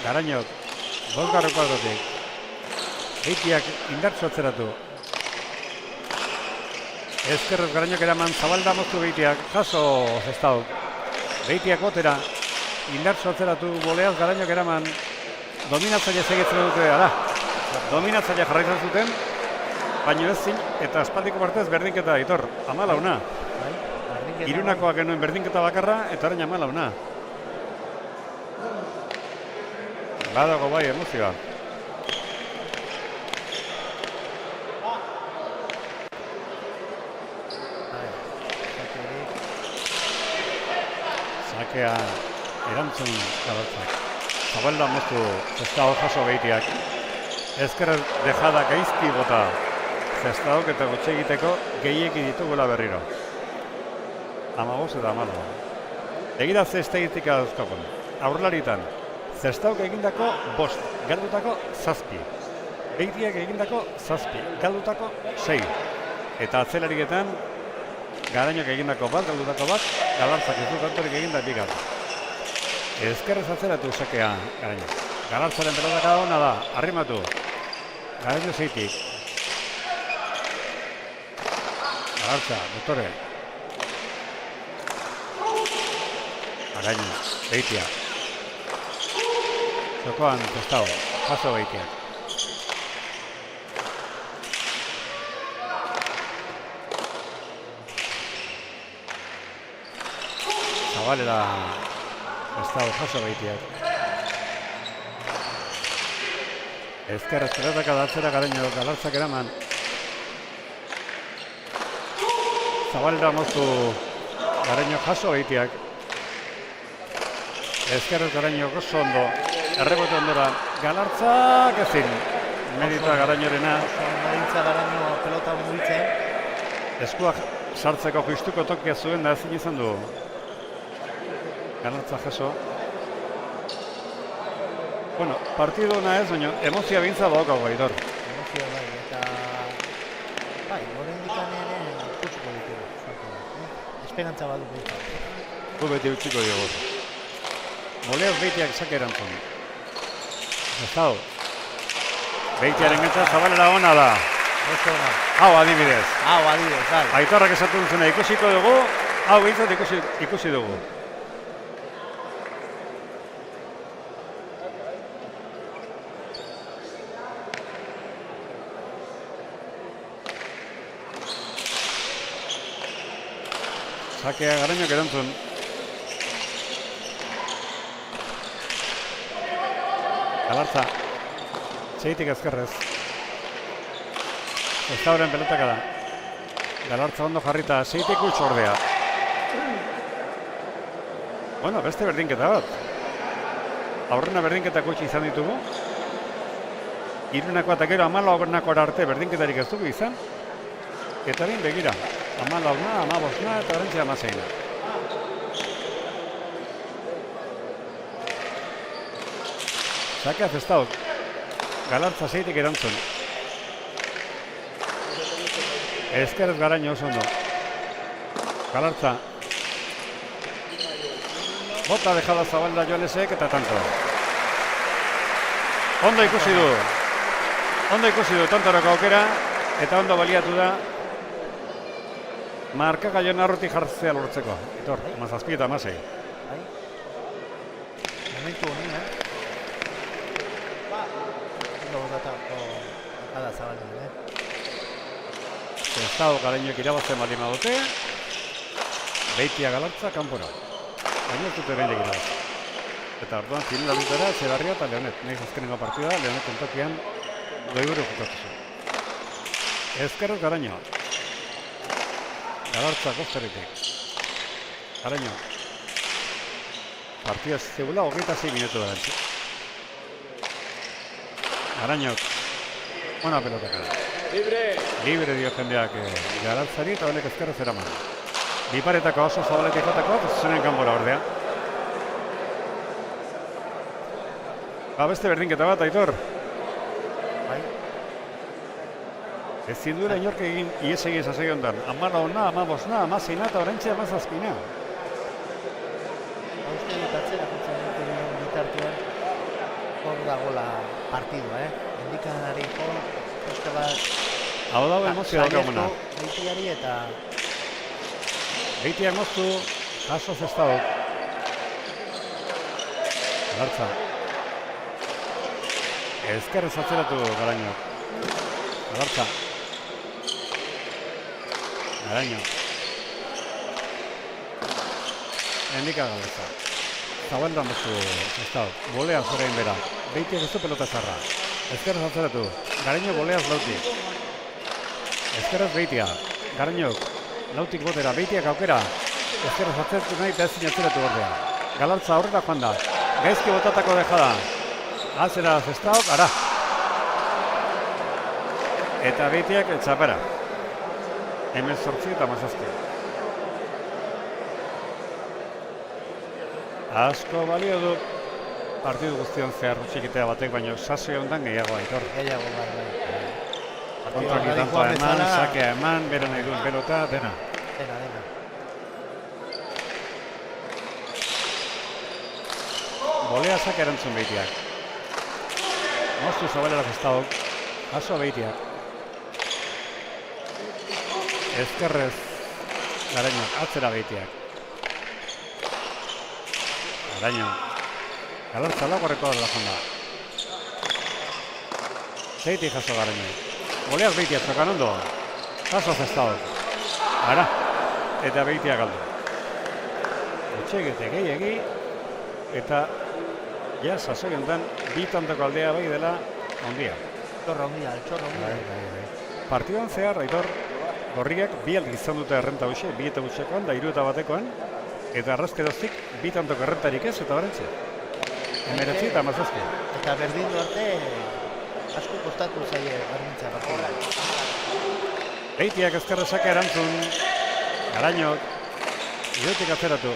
Garoñok, bosgarren kuadrotik. Beitiak indartsu atzeratu. Ezkerrez Garoñok eraman, Zabalda moztu Beitiak, jaso Zestau. Beitiak botera, indartsu atzeratu, Boleaz Garoñok eraman. Dominatzaile segitzen dute, dominatzaile jarraitzen zuten, baina ezin, eta aspaldiko partez berdinketa Aitor, 14. Irunakoak genuen berdinketa bakarra, eta orain 14. Badago bai emozioa. Sakea erantzun Galartzak. Zabalda moztu Zestau jaso Beitiak. Ezkerrez dejada gaizki bota Zestauk eta gutxe egiteko gehiegi ditugula berriro. 15 eta 14. Egira ze estatistika dauzkagun. Aurrelaritan, Zestauk egindako 5, galdutako 7. Beitiak egindako 7, galdutako 6. Eta atzelariketan, Garoñok egindako 1, galdutako 1, Galartzak ez du kantorik egindak 2 galdu. Ezkerrez atzeratu Sakea Garoño. Galartzaren pelotaka ona da, arrimatu. Garoño zeitik. Galartza, motore. Garoño, Beitia. Zokoan Zestau, jaso Beitiak. Zabalera Zestau, jaso Beitiak. Ezkerrez pelotaka da atzera Garoño, Galartzak eraman. Zabalera moztu Garoño jaso Beitiak. Ezkerrez Garoño oso ondo, errebote ondora, Galartzak ezin. Meritoa Garoñorena. Merintza Garoño pelota mugitzen. Eskuak sartzeko justuko tokia zuen da ezin izan du. Galartza jaso. Bueno, partido ona ez, baina emozia bintza daukago Aitor. Emozia bai, eta bai, oraindikan ere ikusiko ditugu. Esperantza badu behintzat. Gu beti utziko diogu. Boleaz Beitiak sake erantzun. Zestau. Beitiaren gantza Zabalera ona da. Oso ona. Hau adibidez. Bai. Aitorrak esatu duzuna ikusiko dugu, hau behintzat ikusi dugu. Sakea Garoñok erantzun. Galartza. Zeitik ezkerrez. Zestauren pelotaka da. Galartza ondo jarrita, zeitik utz ordea. Bueno, beste berdinketa bat. Aurrena berdinketa gutxi izan ditugu. Irunako eta gero 14 arte berdinketarik ez dugu izan. Eta behin begira. 14, 15 eta orantzia 16. Sakea Zestauk. Galartza zeitik erantzun. Ezkerrez Garaño oso ondo. Galartza. Bota dejada Zabalda Joanesek eta tanto. Ondo ikusi du. Ondo ikusi du tantorako aukera eta ondo baliatu da markagaion arruti jartzea lortzeko. Itor, 17 eta 16. Momentu honi, Botatako akada Zabalda, Estado Garañoek irabazten baldin badute, Beitia Galartza kanpora. Baina ez dute behin irabaz. Eta orduan finalistara Etxebarria eta Leonet. Nahiz azkenengo partida, Leonet kontokian doiburu jokatu zuen. Ezkerrez Garaño. Galartza Kosterritik. Garaño. Partida zegoela 26 minutu garantzi. Garañok. Ona pelotaka. Libre dio jendeak Galartzari eta honek ezkerrez eraman. Biparetako oso zabaletik jotako, zuzen kanpora ordea. Beste berdinketa bat, Aitor. Ezin duela inork egin iesegi esasegi ondan. 14, 15, 16 eta oraintxe 17. Uste dut atzera kutzen bitartean hor dagoela partidua, Indikanari hor, uste bat... Hau dago emozio daukaguna. Beitiari eta... Beitia emoztu, jaso Zestauk. Galartza. Ezkerrez atzeratu Garaño. Galartza. Garaño. Endika Galartza. Zabaldan bostu Zestauk. Boleaz orain bera. Beitia guztu pelota zarra. Ezkerrez atzeratu. Garaño boleaz lautik. Ezkerrez Beitia. Garañok. Lautik botera. Beitiak aukera. Ezkerrez atzeratu nahi eta ezin atzeratu ordea. Galartza aurrera joan da. Gaizki botatako dejada. Atzera Zestauk, ara. Eta Beitiak txapera. 18 eta 17. Asko balio du partidu guztion zehar txikitea batek, baina sasoi honetan gehiago Aitor. Gehiago bai. Kontraki tantoa eman, sakea eman, bera nahi duen pelota, dena. Dena. Bolea sakea erantzun Beitiak. Moztu Zabalera Zestauk, jaso Beitiak. Ezkerrez Garaño, atzera Beitiak. Garaño. Galartza lagorreko dela jonda. Zeitik jaso Garaño. Boleaz Beitiak zokan ondo. Jaso Zestauk. Ara. Eta Beitiak galdu. Etxegete gehiagi. Eta ja, sasoi honetan, bi tantoko aldea bai dela ondia. Altxorra ondia. Partiduan zehar, Aitor, gorriak bi aldiz izan dute errenta hoxe, 2 eta gutxekoan, da 3 eta batekoan, eta arrazkeroztik bi tantoko errentarik ez, eta barentxe. 19 eta 17. Eta berdindu arte, asko kostatu zaie berdintza partida. Beitiak ezkerrezak erantzun, Garañok, idotik atzeratu,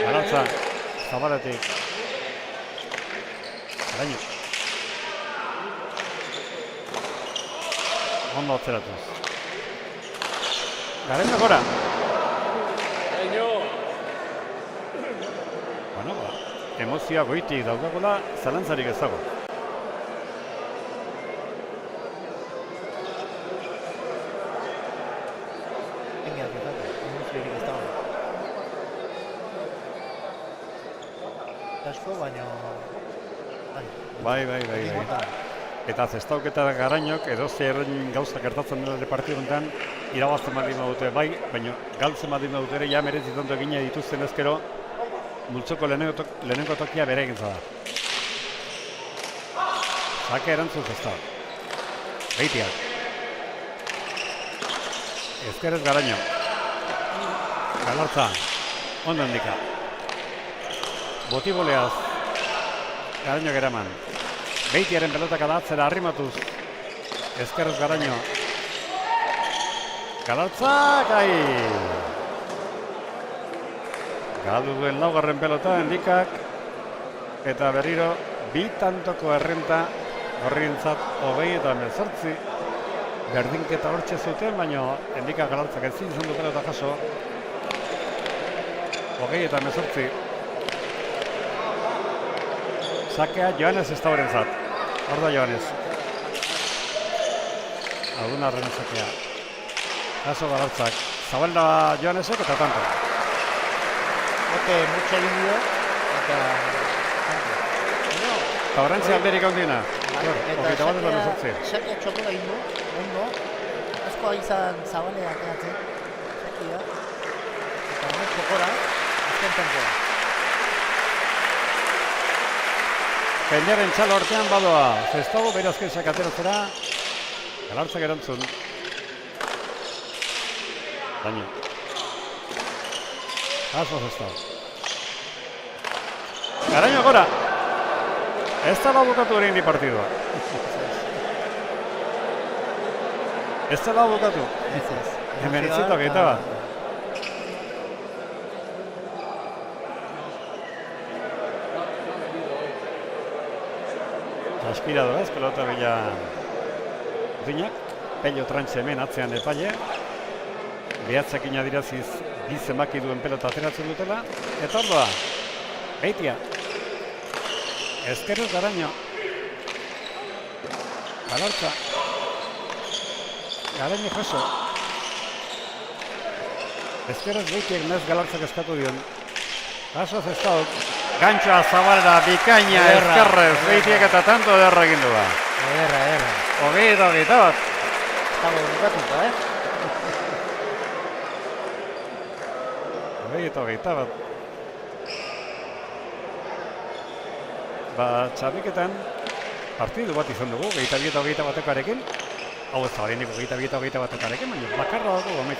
Galartza, Zabaletik, Garaño. Ondo atzeratuz. Garaño gora. Bueno, emozioa goitik daukagula, zalantzarik ez dago. Emoziorik ez dago. Asko, baina... Bai. Eta Zestauk eta Garañok edo zer gauzak gertatzen dela partidu honetan irabazten baldin badute bai, baina galtzen baldin badute ere ja merezitzen egina dituzten ezkero multzoko lehenengo tokia bere egintza da. Sake erantzun Zestauk. Beitiak. Ezkerrez Garaño. Galartza. Ondo handika. botiboleaz Garaño geraman. Beitiaren pelotaka da atzera arrimatuz. Ezkerrez Garaño. Galartza, gai! Galdu duen laugarren pelota, Endikak. Eta berriro, bi tantoko errenta gorrientzat 28. Berdinketa hortxe zuten, baina Endikak Galartzak ezin izan du pelota jaso. 28. Sakea Joanes Estaurentzat. Hor da Joanes. Aldunarren sakea. Jaso Galartzak. Zabalda Joanesek eta tanto. Ote, mutxa egin dio, eta... Taurantzi alderik handina. Eta sakea txokola egin du, ondo. Askoa izan Zabalea ateatzen. Sakea. Eta honek txokora, azken tempoa. Penderen txalo hortean badoa. Zestago berazken sakateratzera. Galartzak erantzun. Daño. Jaso Zestago. Garaño gora. Ez da bukatu hori indi partidua. Ez da bukatu. Hemeretzita gaita bat. Aspirado ez, pelota bila Udinak, Pello Trantxe hemen atzean epaile. Behatzekin adiraziz bi zenbaki duen pelota ateratzen dutela. Eta hor doa, Beitia. Ezkerrez Garaño. Galartza. Garaño jaso. Ezkerrez Beitiak nez Galartzak eskatu dion. Jaso Zestauk. Gantxoa Zabalda, bikaina, ezkerrez, Beitiak eta tanto ederra egin du da. Ederra. Hogeita bat. Estaba bukatuta, Hogeita bat. Txabiketan partidu bat izan dugu, 22 batekoarekin. Hau ez da, horiendik 22 batekoarekin, baina bakarra dago 11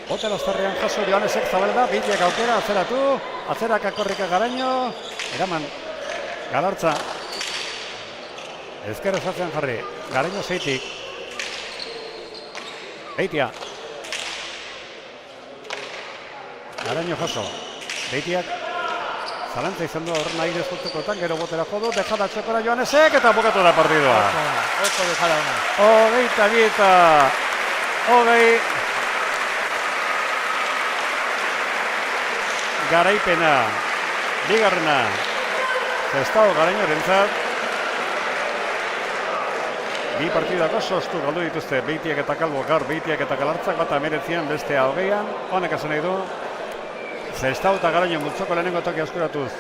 Bote Lastarrean jaso Joanesek Zabalda, Beitiak aukera, atzeratu, atzerak akorrika Garaño, eraman, Galartza, ezker ezatzean jarri, Garaño zeitik, Beitia, Garaño jaso, Beitiak, zalantza izan du horren aire zurtukotan, gero botera jodu, dejada txokora Joanesek eta bukatu da partidua. Oso dejada ona. 20 Garaipena, bigarrena, Zestago Garañorentzat. Bi partidak oso ostu galdu dituzte, Beitiak eta Kalbo, gaur Beitiak eta Galartzak, bata 19, bestea 20. Honek esan nahi du, Zestago eta Garaño multzoko lehenengo toki askuratuz.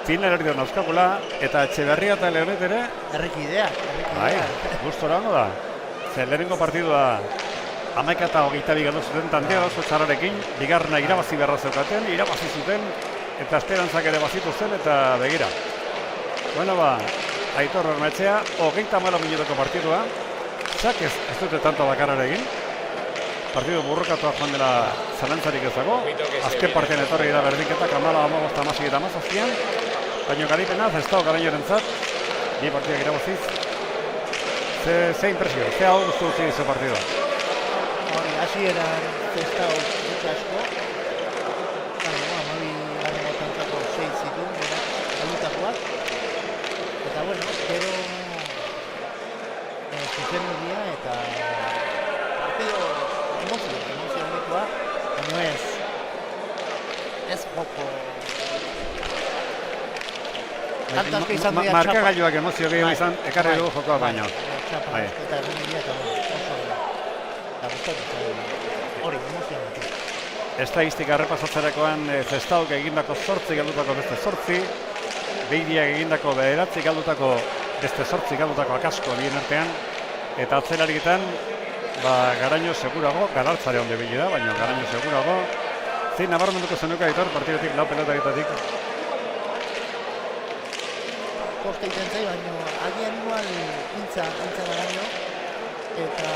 Final erdion auskakula, eta Etxeberria eta Leonet ere. Errikidea. Bai, gustora hango da. Zer lehenengo partidua 11 eta 22 galdu zuten tandea oso txarrarekin, bigarrena irabazi beharra zeukaten, irabazi zuten, eta esperantzak ere bazitu zen, eta begira. Bueno ba, Aitor Bermetxea, 34 minutoko partidua, txak ez dute tanto bakarra egin, partidu burrukatua joan dela zalantzarik ez dago, azken partean etorri da berdinketak, 15 eta 17, baina garipena, Zestago Garañorentzat, bi partidak irabaziz, ze impresio, ze hau guztu utzi dizu partidua. Hasi eran Zestago gutxa asko. Amabi garrera tantako 6 zituen, galutakoak. Eta bueno, gero zuzendu dira eta partido emozio honikoa, baina ez joko. Tantas que izan dira txapa. Markagailuak emozio gehiago izan, ekarri dugu jokoa baino. Txapa eta egin dira eta hori, emozionatu. Estadistika errepasatzerakoan Zestauk egindako 8 galdutako beste 8, Beitiak egindako 9 galdutako beste 8 galdutako akasko bien artean, eta atzelarietan Garaño segurago, Galartzare onde bili da, baina Garaño segurago. Zein nabarmenduko zenuka Aitor, partidetik 4 pelotaritatik? Koste egiten zai, baina agian igual hintza Garaño, eta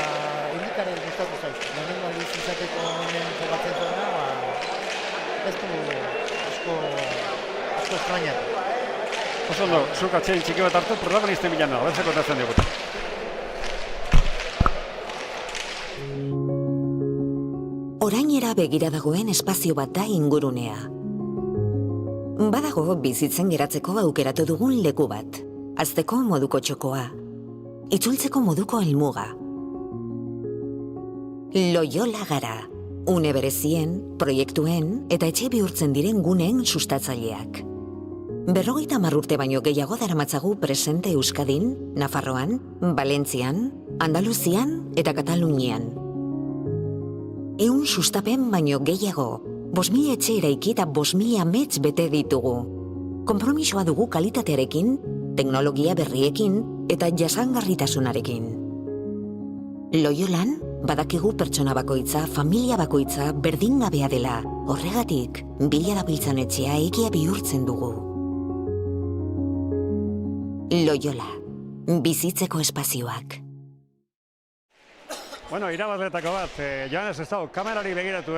indikare gustatu zaiz. Lehenengo aldiz izateko hemen jokatzen zuena, ez du asko estrañatu. Oso ondo, zuk atxein txiki bat hartu, protagonisten bilan nago, bertzeko kontatzen digute. Orainera begira dagoen espazio bat da ingurunea. Badago bizitzen geratzeko aukeratu dugun leku bat. Hazteko moduko txokoa. Itzultzeko moduko helmuga. Loyola gara. Une berezien, proiektuen eta etxe bihurtzen diren guneen sustatzaileak. 50 urte baino gehiago daramatzagu presente Euskadin, Nafarroan, Valentzian, Andaluzian eta Katalunian. 100 sustapen baino gehiago, 5.000 etxe eraiki eta 5.000 amets bete ditugu. Konpromisoa dugu kalitatearekin, teknologia berriekin eta jasangarritasunarekin. Loyolan, badakigu pertsona bakoitza, familia bakoitza berdingabea dela. Horregatik, bila dabiltzan etxea egia bihurtzen dugu. Loyola, bizitzeko espazioak. Bueno, irabazletako bat, Joanes ez dago, kamerari begiratu,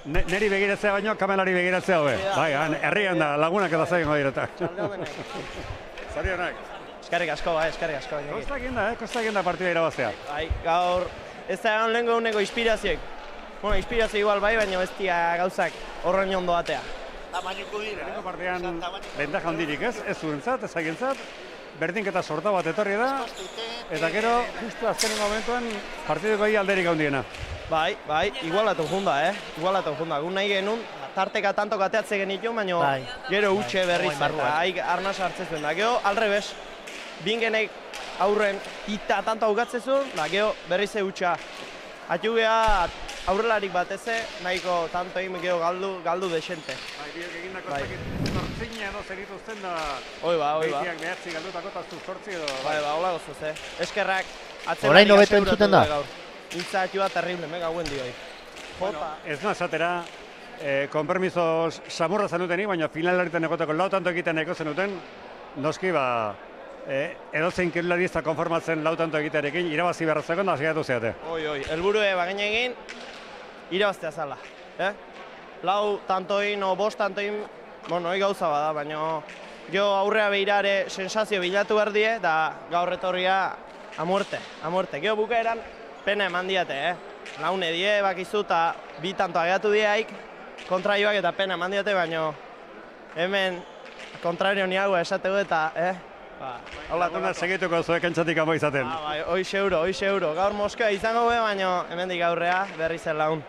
Neri begiratzea baino, kamerari begiratzea hobe. Bai, herrian da, lagunak eta zaino direta. Zorionak. Eskerrik asko, eskerrik asko. Kostak da partida irabaztea. Bai, gaur, ez da egon lehenko uneko inspirazioek. Bueno, inspirazio igual bai, baina ez dira gauzak horren ondo batea. Tamainuko dira. Lehenko partidan bentaja handirik ez zuentzat, ez agintzat. Berdinketa sorta bat etorri da, eta gero, justu azkenin momentuan, partideko alderik handiena. Bai, igualatu junda, igualatu junda. Gun nahi genuen, tarteka tanto kateatze genituen, baina gero utxe berriz, eta haik arnaz hartzezuen. Da gero, alrebes, bingenek aurren ita tanto aukatzezun, da gero berriz utxa. Atu geha aurrelarik bateze, nahiko tanto egin gero galdu desente. Bai, biok egindako zortzina edo zerituzten da... Hoi ba. Behiak behatzi galdutako eta zortzi edo... Bai, hola gozuz, Eskerrak atzen... Orain hobeto entzuten da? Intzatxu bat terrible, mega guen dioi. Ez no esatera, konpermiso samurra zenuteni, baina finalariten egoteko lau tanto egiten eko zenuten, noski edozein kirulari ez da konformatzen lau tanto egitearekin, irabazi beharratzeko da zigatu zeate. Helburue bagain egin, irabaztea zala. Lau tantoin o bost tantoin, bueno, hori gauza bada, baina jo aurrea behirare sensazio bilatu behar die, da gaur etorria a muerte. Gero bukaeran pena eman diate, laune die bakizu eta bi tanto ageatu dieaik, kontraioak eta pena eman diate, baina hemen kontrario niago esatego eta, Laguna segituko zuek entzatik amo izaten. Bai, hoize euro. Gaur Moskea izango be, baina hemendik aurrea berri zen lagun.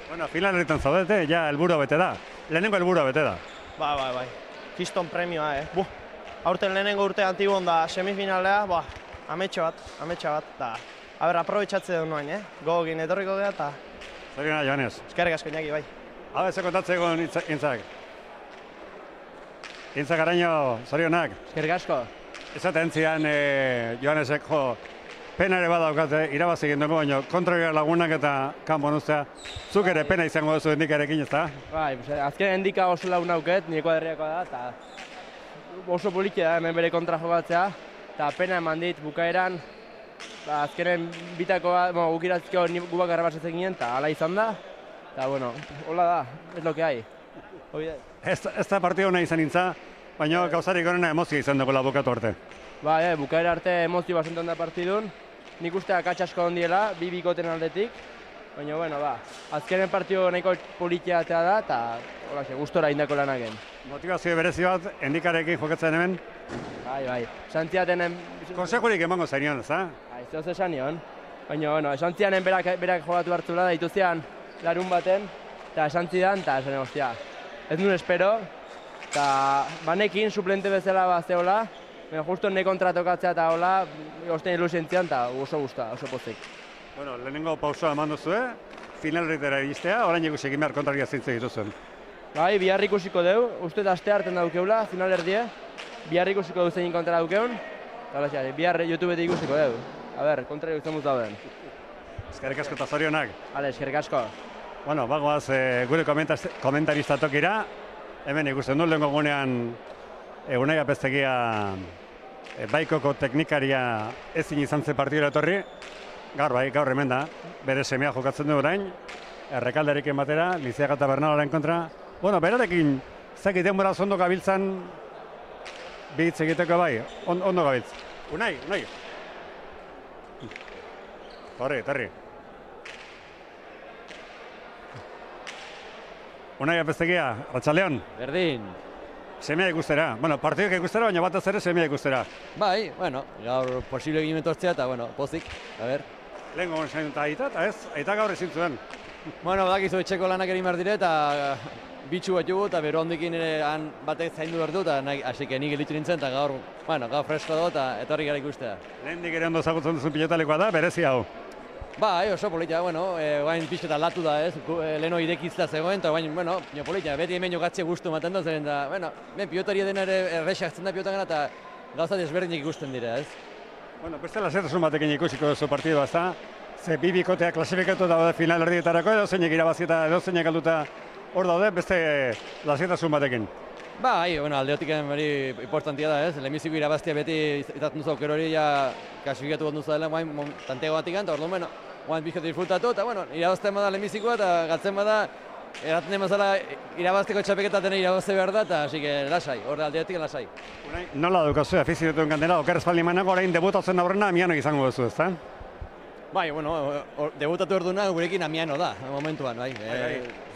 Bueno, finaletan zaudete, ja helburua bete da. Lehenengo helburua bete da. Bai. Kiston premioa, Aurten lehenengo urte Antibon da semifinalea, ametxo bat, da. Aprobetxatze dut noain, Gogin etorriko geha, eta... Zoriona, Joanes. Eskerrik asko, Iñaki, bai. Habe, ze kontatzeko intzak. Intzak araño, zorionak. Eskerrik asko. Ezaten zian, Joanesek, pena ere badaukate, irabazi egin dugu, baina kontraria lagunak eta kanpon ustea. Zuk ere pena izango duzu endikarekin, ez da? Bai, azken endika oso lagunauket, nire kuadriako da, eta oso politia da hemen bere kontra jokatzea, eta pena eman dit bukaeran, azkenen bitako bat, gukiratziko gu bakarra basatzen ginen, eta ala izan da, eta bueno, hola da, ez lo que hai. Ez da partida hona izan nintza, baina gauzarik horrena emozio izan dugu bukatu arte. Bai, bukaera arte emozio basentan da partidun, nik uste akatsasko ondiela, bi bikoten aldetik, baina, bueno, azkenen partido nahiko politiatea da, eta gustora indako lanagen. Motivazio berezi bat, endikarekin jokatzen hemen? Bai, Santziatenen... Konsekurik emango zenion, ez da? Bai, zehoz esan nion, baina, Santzianen berak jokatu hartzula da, dituztean larun baten, eta Santzidan, eta esan ostia. Ez nuen espero, eta banekin suplente bezala zehola, justo ne kontratokatzea eta hola, osten ilusientzian eta oso guzta, oso pozik. Bueno, lehenengo pausoa eman duzue, finalritera iristea, orain ikusi egin behar kontraria zintze dituzuen. Bai, bihar ikusiko deu, uste aste hartzen daukeula, finalerdie, bihar ikusiko duzein kontra daukeun, eta bihar YouTube-etik ikusiko deu. A ber, kontrari guztien muz dauden. Eskerrik asko eta zorionak. Ale, eskerrik asko. Bueno, bagoaz gure komentarista tokira, hemen ikusten du lehenko gunean Unai Apeztegia baikoko teknikaria ezin izan ze partidura etorri. Gaur hemen da, bere semea jokatzen du orain, Errekalderekin batera, Lizeaga eta Bernalaren kontra, Bueno, berarekin, zakit denbora ondo gabiltzan, bitz egiteko bai, ondo gabiltz. Unai. Torri. Unai apestegia, Arratsaldeon. Berdin. Semea ikustera. Bueno, partidok ikustera, baina batez ere semea ikustera. Bai, bueno, gaur posible egin etortzea eta, bueno, pozik, a ber. Lehen gogon zain eta aita, eta ez, aita gaur ezin zuen. Bueno, badakizu etxeko lanak egin behar dire eta bitxu bat jugu eta bero handikin ere han batek zaindu behar du eta hasi que nik elitu nintzen eta gaur, bueno, gaur fresko do eta etorri gara ikustea. Lehendik ere ondo zagutzen duzun pilotalekoa da, berezi hau. Bai, oso politia, bueno, guain pixka eta latu da, ez, leheno irekizta zegoen, eta guain, bueno, politia, beti hemen jokatzea gustu ematen da, zen da, bueno, pilotaria dena ere errexak zen da pilotan gana, eta gauza desberdinak ikusten dira, ez. Bueno, beste lasetasun batekin ikusiko duzu partidu bazta, ze bi bikotea klasifikatu daude final erdietarako, edo zeinek irabazi eta edo zeinek galduta hor daude, beste lasetasun batekin. Bai, bueno, aldeotik hori importantia da, ez? Lehenbiziko irabaztia beti izaten duzu aukero hori ja klasifikatu gondu dela, guain tantego batik eta orduan, bueno, guain pixkatu disfrutatu, eta bueno, irabazten bada lehenbizikoa eta galtzen bada eraten emazala irabazteko txapeketaten irabazte behar da, eta hasi que lasai, hor aldeotik lasai. Nola dukazu afizionatuen gandela, oker espaldi manako orain debutatzen aurrena Amiano izango duzu, ezta? Bai, bueno, debutatu orduan gurekin Amiano da, momentuan, bai.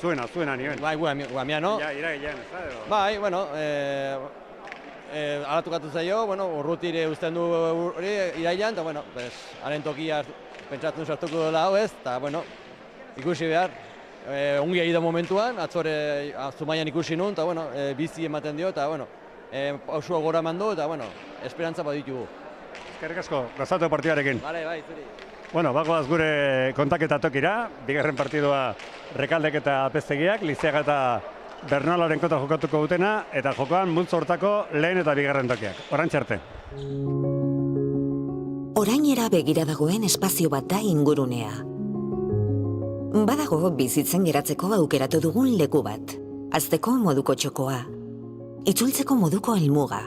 Zuena nivel. Bai, Amiano. Ja, irailean, ez da, edo? Bai, bueno, alatukatu zaio, bueno, urrutire uzten du hori irailean, eta, bueno, haren tokia pentsatzen sartuko dela hau ez, eta, bueno, ikusi behar, ongi egin da momentuan, atzore Zumaian ikusi nun, eta, bueno, bizi ematen dio, eta, bueno, pausua gora mandu, eta, bueno, esperantza baditugu. Eskerrik asko, gozatu partidarekin. Bale, bai, zuri. Bueno, bagoaz gure kontaketa tokira, bigarren partidua Rekaldek eta Apestegiak, Lizeaga eta Bernalaren kota jokatuko dutena, eta jokoan multzo hortako lehen eta bigarren tokiak. Horantxe arte. Orainera begira dagoen espazio bat da ingurunea. Badago bizitzen geratzeko aukeratu dugun leku bat. Hazteko moduko txokoa. Itzultzeko moduko helmuga.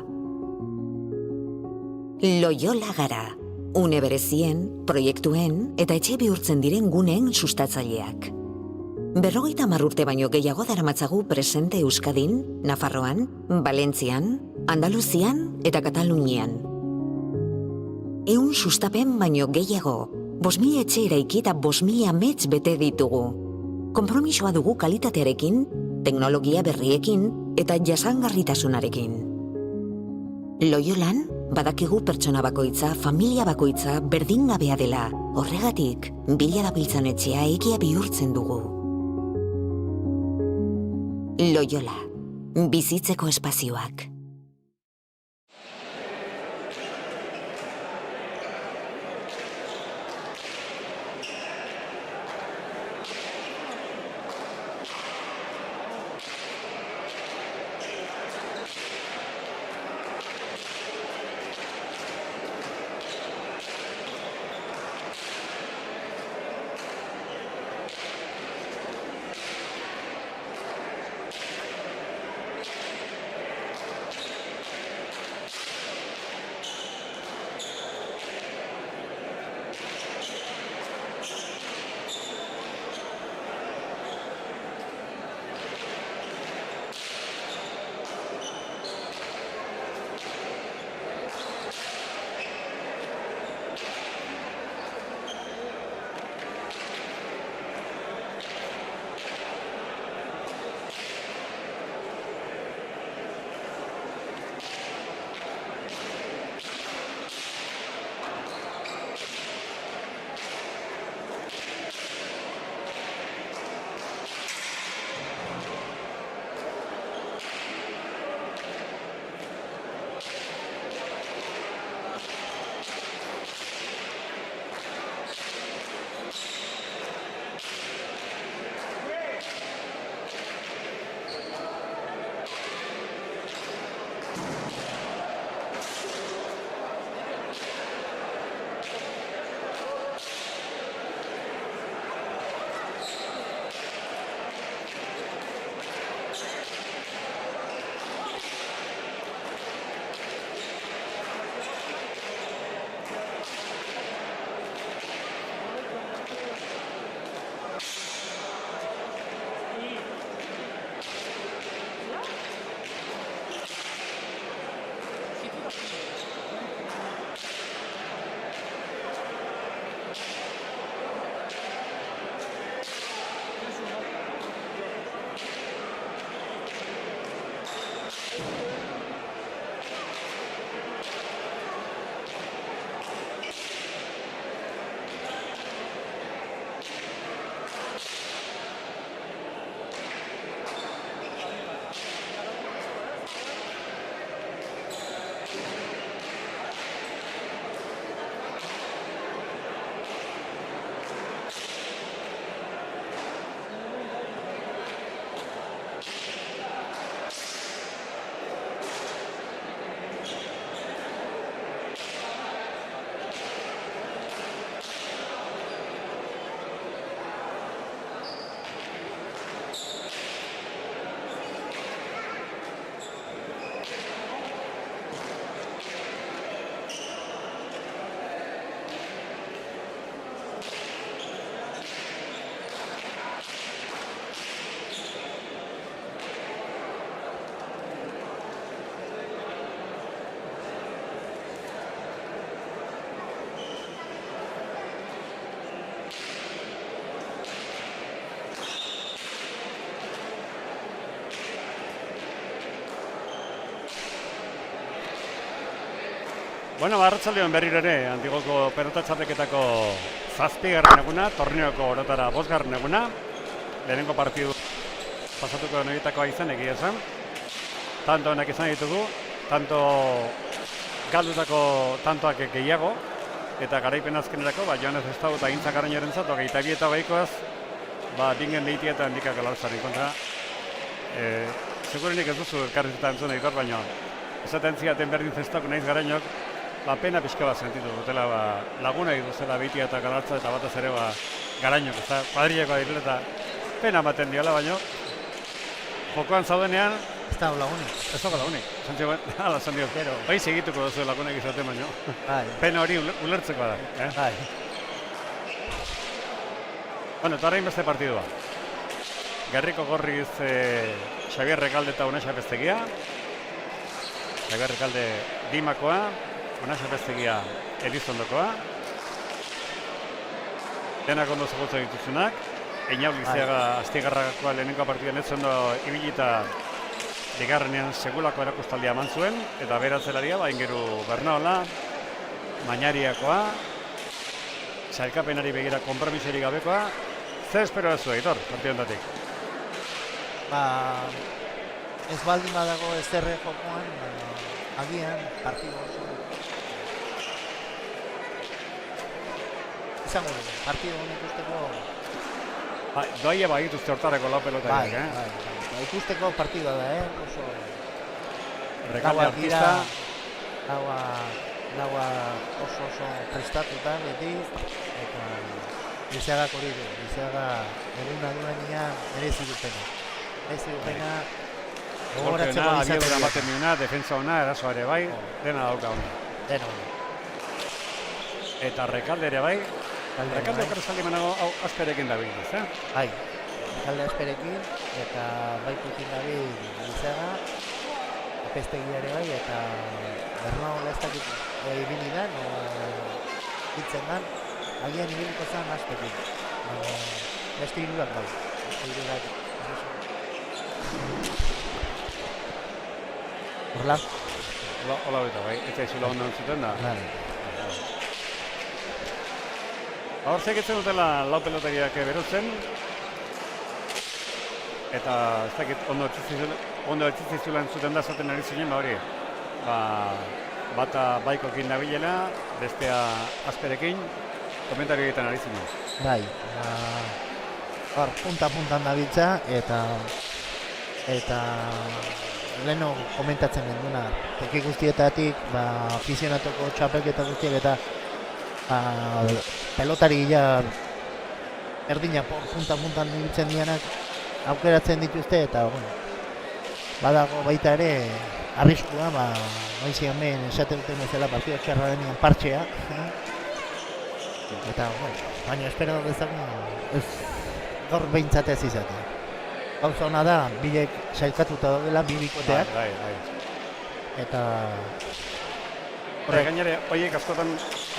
Loyola gara. Une berezien, proiektuen eta etxe bihurtzen diren guneen sustatzaileak. 50 urte baino gehiago daramatzagu presente Euskadin, Nafarroan, Valentzian, Andaluzian eta Katalunian. 100 sustapen baino gehiago, 5.000 etxe eraiki eta 5.000 amets bete ditugu. Konpromisoa dugu kalitatearekin, teknologia berriekin eta jasangarritasunarekin. Loyolan, badakigu pertsona bakoitza, familia bakoitza berdingabea dela. Horregatik, bila dabiltzan etxea egia bihurtzen dugu. Loyola, bizitzeko espazioak. Bueno, arratsaldeon berriro ere, Antigoko pelota txapelketako 7. eguna, torneoko orotara 5. eguna. Lehenengo partidu pasatuko horietakoa izan, egia esan. Tanto honak izan ditugu, tanto galdutako tantoak gehiago, eta garaipen azkenerako, Joanes Estau eta Gintzak Arañoren zatu, 22 eta 20koaz, Bingen Leitia eta Handikak Alauzaren kontra. Segurenik ez duzu elkarrizeta entzuna ikor, baina esaten ziaten berdin zestako naiz Garainok, pena pixka bat sentitu dutela, laguna iduzela Beitia eta Galartza eta batez ere Garainok, ez kuadrileko direla eta pena ematen diola, baina jokoan zaudenean Ez da lagunik. ez dago lagunik, hala esan diot. Bai segituko duzu lagunek izaten baino. Pena hori ulertzeko da. Bai. Bueno, eta orain beste partidua. Gerriko Gorriz Xabier Rekalde eta Unaxa Pestegia. Xabier Rekalde Dimakoa, Unaxa Pestegia Elizondokoa. Denak ondo zagutza dituzunak. Einaul Lizeaga Astigarragakoa lehenengo partidan ez ondo ibilita bigarrenean segulako erakustaldia eman zuen, eta beratzelaria, Ingeru Bernaola, Mañariakoa, sailkapenari begira konpromisorik gabekoa. Zer espero zu, Aitor, partidontatik? Ez baldin badago ezerre jokoan, agian partidu oso. Izango dugu, partidu honek usteko. Doaia bagituzte hortareko lau pelotariak, Bai. Ikusteko partidua da, oso. Rekalde artista. Gaua oso prestatuta beti, eta Lizeagak hori du. Lizeaga eguna duenean merezi dutena. Gogoratzeko abiadura ematen diuna, defensa ona, erasoa ere bai, dena dauka ona. Dena ona. Eta Rekalde ere bai. Rekalde okerrezaldi manago hau Asperekin dabil, ez? Bai, Rekalde Asperekin, eta baikutin dabil Lizeaga, Pestegia ere bai, eta Bernaola ez dakit ibili da, hitzen da, agian ibiliko zen Asperekin. Beste hirurak bai, Horla? Hola horita bai, eta izula ondo entzuten da. Hor segitzen dutela lau pelotariak berotzen, eta ez dakit ondo etzitzizula entzuten da zaten ari zinen, hori, bata baikokin nabilela, bestea Asperekin, komentario egiten ari zinen. Bai, hor, punta-puntan dabiltza, eta leheno komentatzen genduna, teki guztietatik, afizionatuko txapelketa guztiak eta pelotari gila erdinak punta-puntan dabiltzen dianak aukeratzen dituzte, eta badago baita ere arriskua, noizi hemen esate duten bezala partida txarra denean partxea, eta baina espero dezagun ez gaur behintzat ez izatea. Gauza hona da, bilek sailkatuta daudela, bi bikoteak. Bai. Eta gainere, horiek askotan,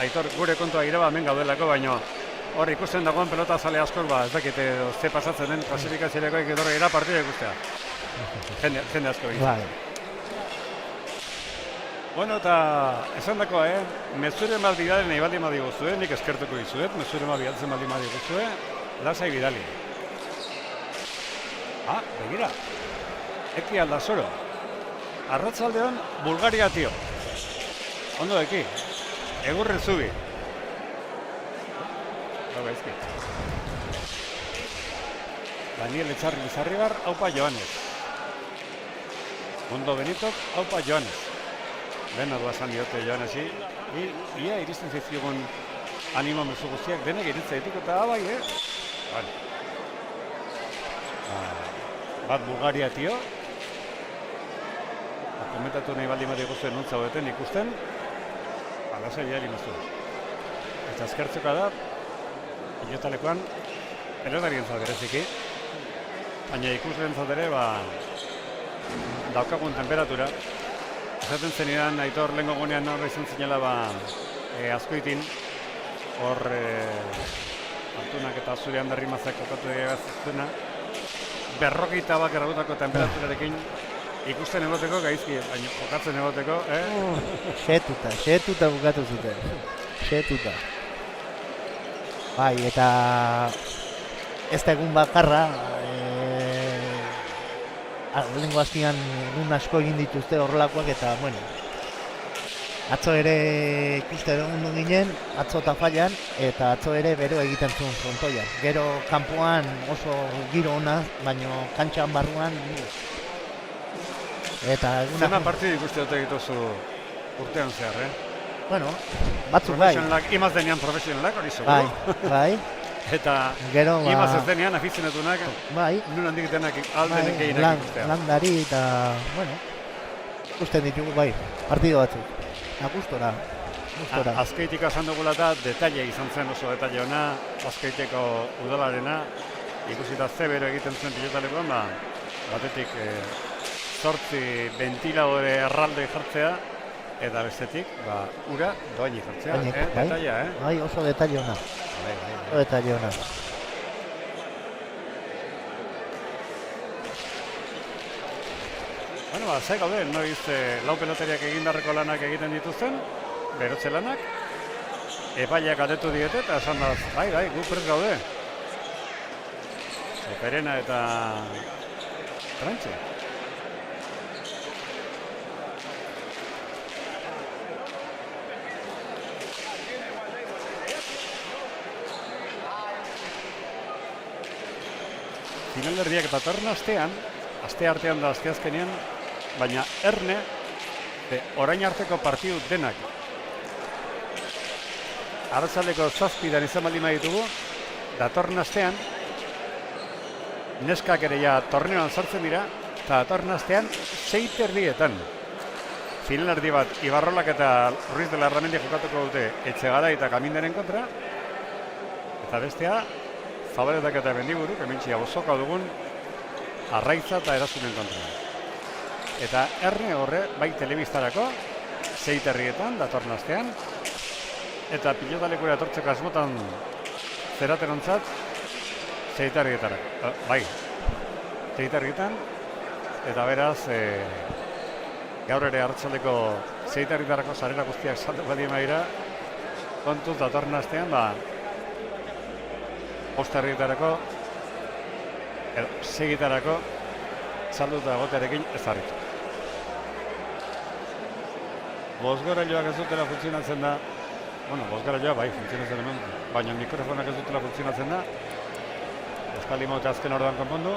Aitor, gure kontua gira hemen gaudelako, baina hor ikusten dagoen pelota zale askok, ez dakite, ze pasatzen den klasifikazioako egitorra gira partida ikustea. Jende asko egin. Bai. Bueno, eta esan dakoa, mezure mal bidale nahi baldin badi guztue, nik eskertuko dizuet, mezure mal bidaltzen baldin badi guztue, lasai bidali. Begira, eki Aldasoro. Arratsaldeon Bulgaria tio. Ondo eki, egurre zubi. Gaizki. Daniel Etxarri Bizarribar, haupa Joanes. Ondo Benitok, haupa Joanes. Dena duazan diote Joanesi. Ia iristen zaizkigun animo mezu guztiak, denek iritza dituk eta bai, Vale. Bat Bulgaria tio. Komentatu nahi baldin badi guztuen nuntza hodeten ikusten. Alasai jari mezu. Eta eskertzuka da, pilotalekoan, pelotarien bereziki. Baina ikusleen ere, daukagun temperatura. Esaten zenidan, Aitor lehenko gunean horre izan zinela, Azkoitin, hor Altunak eta Zurian Berrimazak kokatu egaztuna, 40 erragutako temperaturarekin ikusten egoteko gaizki, baina jokatzen egoteko, Xetuta bukatu zuten. Xetuta. Bai, eta ez da egun bakarra, lehenko aztian egun asko egin dituzte horrelakoak eta, bueno, atzo ere ikuste egun ginen, atzo Tafallan, eta atzo ere bero egiten zuen frontoian. Gero kanpoan oso giro ona, baina kantxan barruan, eta eguna... Zena partidu ikuste dute egituzu urtean zehar, Bueno, batzuk bai. Profesionalak, imaz denean profesionalak, hori seguro. Bai. Eta gero, imaz ez denean afizionetunak, bai. nun handik denak aldenek gehienak ikustea. Landari eta, bueno, ikusten ditugu bai, partido batzuk. Gustora. Azkeitik esan dugula eta detaile izan zen oso detaile ona, Azkeiteko udalarena, ikusita ze bero egiten zuen pilotalekuan, batetik 8 ventiladore erraldoi jartzea, eta bestetik, ura doaini jartzea, detaila, Bai, oso detaile ona. Oso detaile ona. Bueno, zai gaude, noiz lau peloteriak egin beharreko lanak egiten dituzten, berotze lanak, epaileak galdetu diete eta esan da, bai, gu prest gaude. Perena eta Trantxe. Finalerdiak eta torren aste artean da azkenean, baina Erne, orain arteko partidu denak. Arratsaldeko 7:00 izan baldin baditugu, datorren astean, neskak ere ja torneoan sartzen dira, eta datorren astean 6:30. Finalerdi bat Ibarrolak eta Ruiz de la Ramendia jokatuko dute Etxegarai eta Kamindaren kontra, eta bestea, Zabaletak eta Mendiburuk, hementxia bozoka dugun, Arraitza eta Erasunen kontra. Eta Erne horre, bai telebistarako, 6:30 datorren astean, eta pilotalekura etortzeko asmotan zeraterontzat, 6:30. Bai, 6:30, eta beraz, gaur ere arratsaldeko 6:30 sarera guztiak saldu baldin badira, kontuz datorren astean, 5:30 segitarako salduta egotearekin ez harritu. Bozgorailoak ez dutela funtzionatzen da, bozgorailoa bai funtzionatzen hemen, baina mikrofonak ez dutela funtzionatzen da, Euskal Limote azken orduan konpondu.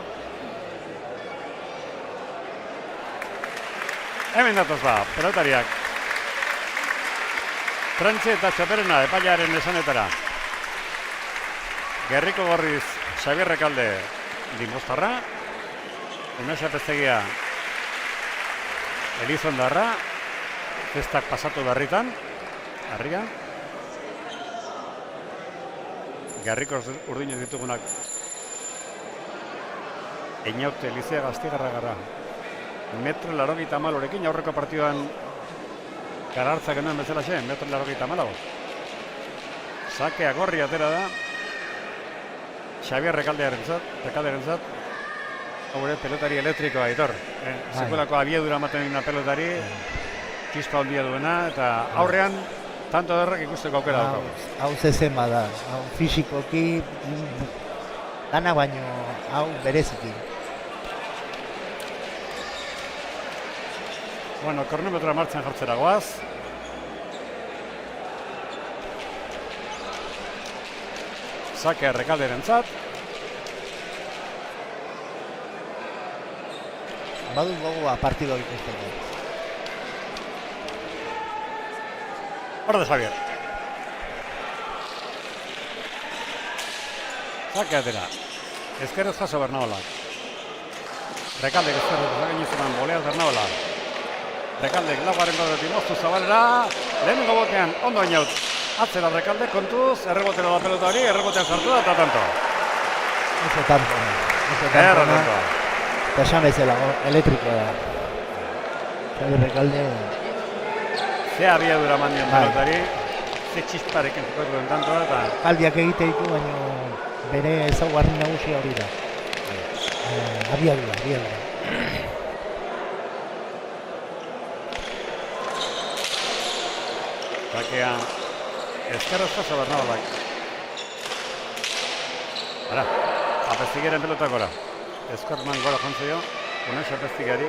Hemen datoz pelotariak. Trantxe eta Txaperena epailearen esanetara. Gerriko Gorriz, Xabier Rekalde, Limostarra, Emesa Pestegia, Elizondarra, festak pasatu berritan, harrian. Gerriko urdinez ditugunak, Einaute, Elizea Gaztigarra gara. 1,80 m aurreko partiduan garartza genuen bezala xe, 1,80 m. Sakea gorri atera da, Xabier Rekaldearentzat, haure pelotari elektrikoa Aitor. Sekulako abiedura ematen egin pelotari, kispa handia duena, eta aurrean tanto derrak ikusteko aukera daukagu. Hau zezen bada, hau fisikoki, dana baino hau bereziki. Bueno, kronometroa martxan jartzera goaz. Sakea Rekaldearentzat. Badu gogoa partido ikusteko. Orde Xabier. Sakea atera. Ezkerrez jaso Bernaolak. Rekaldek ezkerrez egin izan boleaz Bernaolak. Rekaldek laugarren gordetik moztu Zabalera. Lehenengo botean ondo inaut. Atzera Rekalde kontuz, errebotera da pelota hori, errebotean sartu da, eta tanto. Oso tanto. Eta esan bezala, elektrikoa da. Xabier Rekalde. Ze abiadura mandian pelotari, ze txisparekin jokatu den tantoa, eta... Kaldiak egite ditu, baina bere ezaugarri nagusia hori da. Abiadura. Sakea ezkerraz jaso Bernabalak. Ara, Apeztigeren pelota gora. Eskorman gora jontzio, Unes Apeztigari.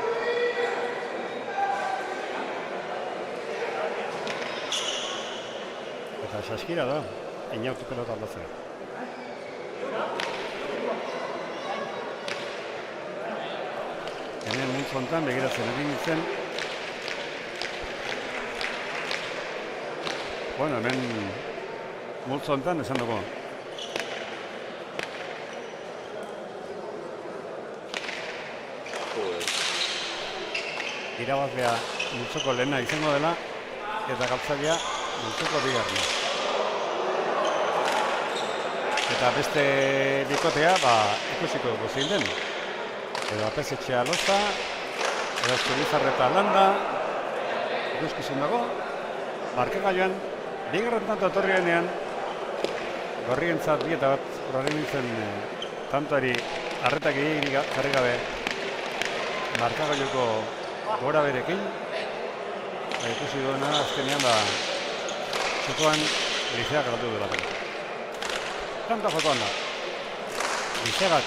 Eta saskira da, inautu pelota aldatzea. Hemen multzo hontan begiratzen egin nintzen. Bueno, hemen multzo hontan esan dugu. Irabazlea multzoko lehena izango dela, eta galtzailea multzoko bigarrena. Eta beste bikotea, ikusiko dugu zein den. Edo Apezetxea Loza, edo Zubizarreta Landa, ikuskizun dago. Markagailuan, bigarren tanto etorri denean, gorrientzat bieta bat horren nintzen tantoari arretak egin jarri gabe markagailuko gora berekin. Ikusi duena azkenean txokoan Lizeak galdu dela pelota. Tanta jokoan da. Lizeak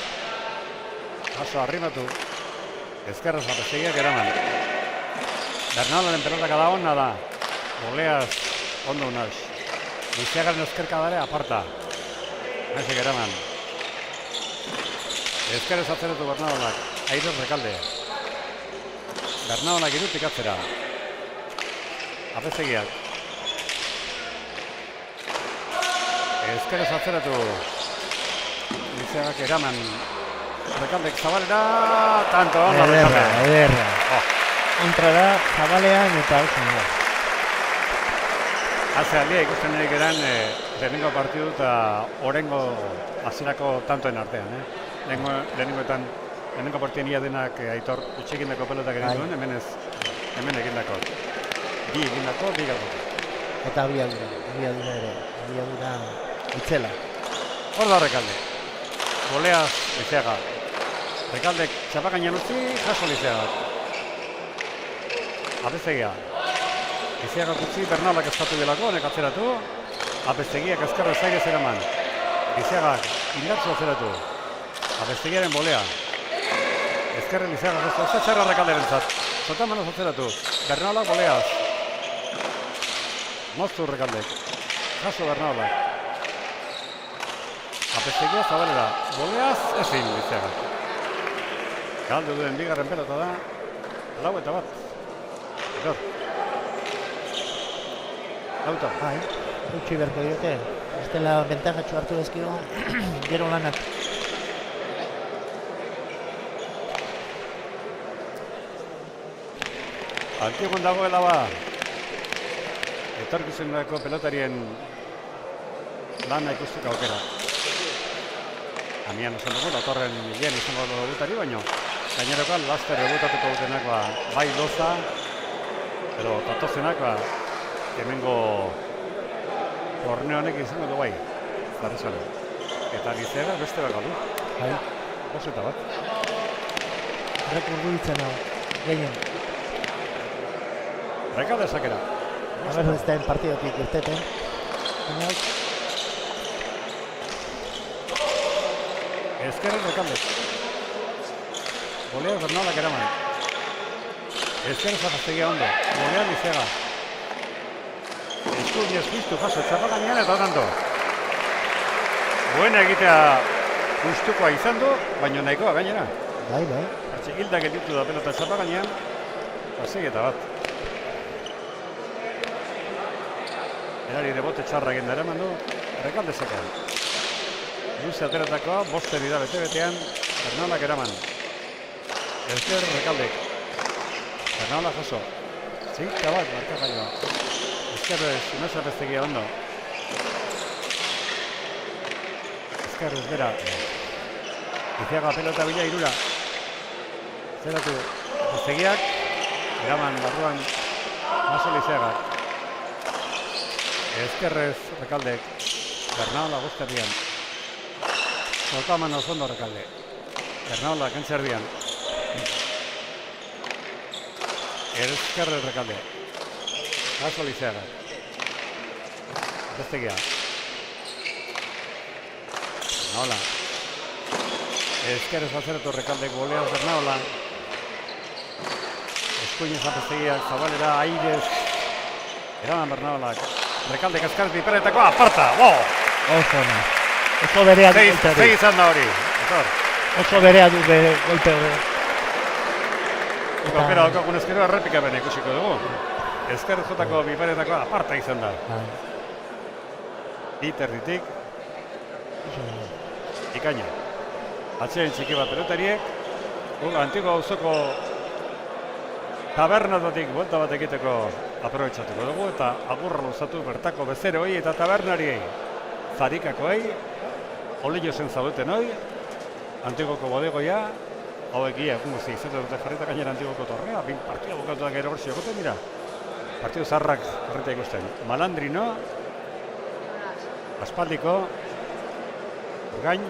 jaso arrimatu, ezkerraz Apeztegiak eraman. Bernalaren pelota kada hona da, Oleaz ondo unaz. Lizeagaren ezkerka dare aparta. Naizek eraman. Ezkerrez atzeratu Bernalak, Aitor Rekalde. Bernalak irutik atzera. Apeztegiak. Ezkerrez atzeratu. Lizeagak eraman. Rekaldek Zabalera, tanto onda Rekalde. Ederra. Kontrara, Zabalean eta hausen da. Haze aldia ikusten nahi geran lehenengo partidu eta orengo hasierako tantoen artean. Lehenengo partiduen ia denak Aitor utxekindako pelotak egin duen, hemen egindako. Bi egindako, bi galduko. Eta abiadura ere, abiadura itzela. Hor da Rekalde. Goleaz Lizeaga. Rekaldek txapakainan utzi, jaso Lizeagak. Apeztegia. Lizeagak utzi, Bernalak eskatu delako, honek atzeratu. Apeztegiak ezkerra zaigez eraman. Lizeagak indartzu atzeratu. Apeztegiaren bolea. Ezkerre Lizeagak ez da txarra Rekalderen zat. Zotamanoz atzeratu. Bernalak boleaz. Moztu Rekaldek. Jaso Bernalak. Apeztegia Zabalera. Boleaz ezin Lizeagak. Galdu duen bigarren pelota da. 4-1. Etor. Auto. Utsi berko diote. Ez dela bentajatxo hartu dezkio, gero lanak. Antigon dagoela etorkizuneko pelotarien lana ikusteko aukera. Amian esan dugu, datorren hilean izango debutari, baino gainerokoan laster debutatuko dutenak bai Loza, pero datozenak hemengo torneo honek izango du bai, zarrizan. Eta Lizeaga beste bat galdu. Bai. Boseta bat. Rekordu ditzen hau, gehien. Rekalde sakera. A ver, ez den partidotik irteten. Ezkerren Rekalde. Golea Bernalak eraman. Ezkerren Apeztegia ondo. Golea Lizeaga. Eskuinez piztu jaso txapakainean eta tanto. Buena egitea gustukoa izan du, baina nahikoa gainera. Bai. Atxikildak editu da pelota txapakainean. Pasegeta bat. Erari debote txarra egin da eraman du. Rekalde sakean. Luze ateratakoa, bosten dira bete-betean, Bernalak eraman. Ezker Rekaldek. Bernalak jaso. Zika bat, markagailua. Ezkerrez, Unes Apeztegia ondo. Ezkerrez bera. Lizeaga pelota bila irura. Zeratu Apeztegiak. Eraman barruan Maso Lizeagak. Ezkerrez Rekaldek. Bernalak guzterrian. Zotaman oso Rekalde. Bernalak entzerdian. Ezkerre Rekalde. Jaso Lizeaga. Apeztegia. Bernaola. Ezkerrez atzeratu Rekaldek goleaz Bernaola. Eskuinez Apeztegiak zabalera, airez. Eraman Bernaolak. Rekaldek azkarez piperetako aparta. Oso berea du golpe hori. Zei izan da hori. Oso berea du golpe hori. Aukera daukagun ezkero errepikapen ikusiko dugu. Ezkerrez jotako piperetako aparta izan da. Iterritik. Ikaina. Atzeen txiki bat pelotariek. Antigo auzoko tabernatatik buelta bat egiteko aprobetxatuko dugu eta agurra luzatu bertako bezeroi eta tabernariei. Zarikakoei, olio zen zaudeten hoi, Antigoko bodegoia, hauek ia egun guzti izatea dute jarrita gainera Antigoko torrea, bin partida bukatuak ere horzio egoten dira. Partidu zaharrak jarrita ikusten. Malandrino, aspaldiko, Urgain,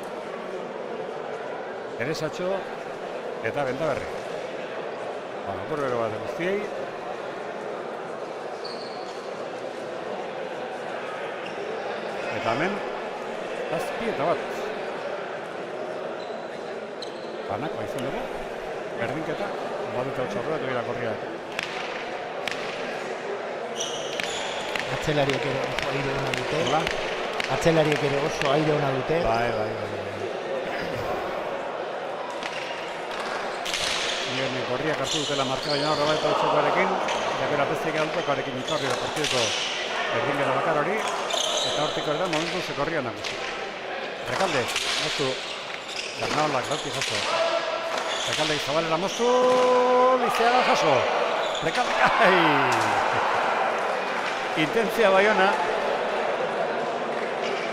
Eresatxo eta Bendaberri. Burbero bat guztiei. Eta hemen, azpi eta bat. Banakoa izan dugu, berdinketa, badute hau txorroa dugira korriak. Atzelariek ere oso aire hona dute. Hola? Atzelariek ere oso aire hona dute. Bai. Nire korriak hartu dutela marka baina horra bat txokoarekin, jakera Apeztegia altokoarekin itorri da partiduko berdinketa bakar hori, eta hortiko ere da momentu zekorria nagusi. Rekalde, moztu, Bernaolak rauti jaso. Rekaldek zabalera moztu, Lizeaga jaso. Rekaldek, intentzia Baiona,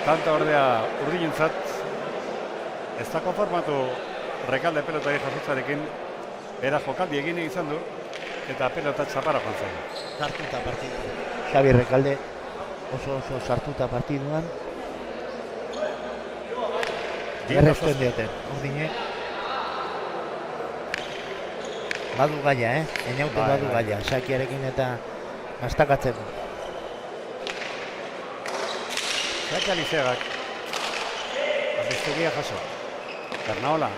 tanta ordea urdinentzat, ez da konformatu Rekalde pelotari jasotzarekin, era jokaldi egin izan du, eta pelota txapara joan zen. Sartuta partidu. Xabi Rekalde oso sartuta partiduan. Erresten dioten, urdine. Badu gaia, Einaute badu gaia, Sakiarekin eta astakatzen. Sakia Lizeagak. Apeztegia jaso. Bernaola.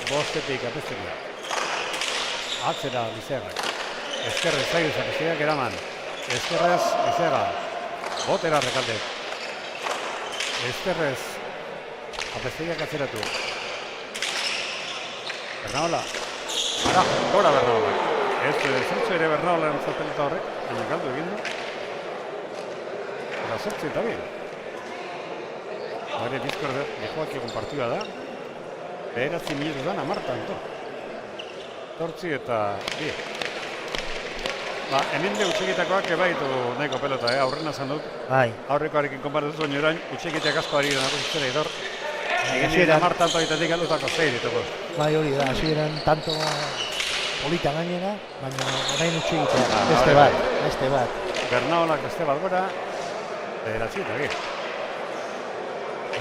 Bostetik Apeztegia. Atzera Lizeagak. Ezkerrez zaiuz Apeztegiak eraman. Ezkerrez Lizeaga. Botera Rekaldek. Ezkerrez Apeztegiak atzeratu. Bernaola. Ara, gora Bernaola. Ez zentzu ere Bernaola entzapeleta horrek, baina galdu egin du. Eta zortzi eta bien. Hore bizkor dejoak egun partida da. Beheratzi minutu dan amartan, Zortzi eta bi. Hemen de utxekitakoak ebaitu nahiko pelota, aurrena zan dut. Bai. Aurrekoarekin konparatuz baino orain, utxekiteak asko ari dira nakusizera idor. Egin dira amartan toitatik galdutako zei dituko. Bai hori da, hasieran tanto polita gainera, baina orain utxekitea. Beste bat. Bernaolak beste bat gora, beheratzi eta bi.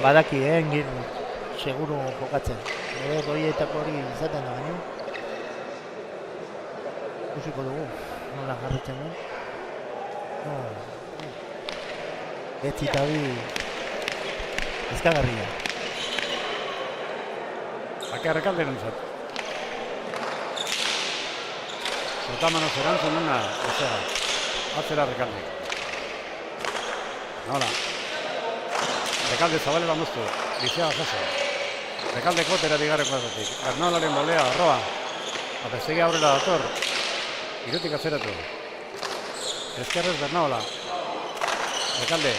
Badaki, engin seguru jokatzen. Ere doietako hori izaten da baino. Ikusiko dugu, nola jarritzen den. Etzita bi ezkagarria. Ake Rekalderen zat. Zotamano zerantzun una, ezera. Atzera Rekaldek. Nola. Rekalde zabalera moztu, Lizeaga jaso. Rekalde kotera bigarren klasatik. Bernaolaren bolea, arroa. Apeztegia aurrera dator. Irutik atzeratu. Ezkerrez Bernaola. Rekalde.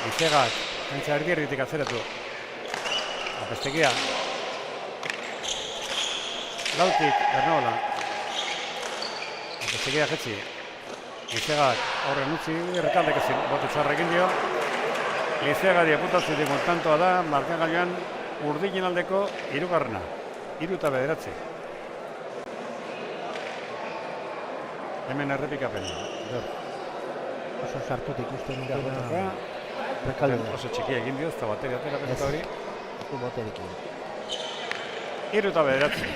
Lizeagak, jantza erdierritik atzeratu. Apeztegia. Lautik Bernaola. Apeztegia jetzi. Lizeagak aurren utzi, Rekaldek ezin bote txarra egin dio. Lizeagari aputazio digun tantoa da, markagailuan urdinen aldeko hirugarrena. 3-9. Hemen errepikapena. Oso sartut ikusten dutena. Rekalde. Oso txikia egin dio, ez da bateria atera pelota hori. Ez baterikin. 3-9.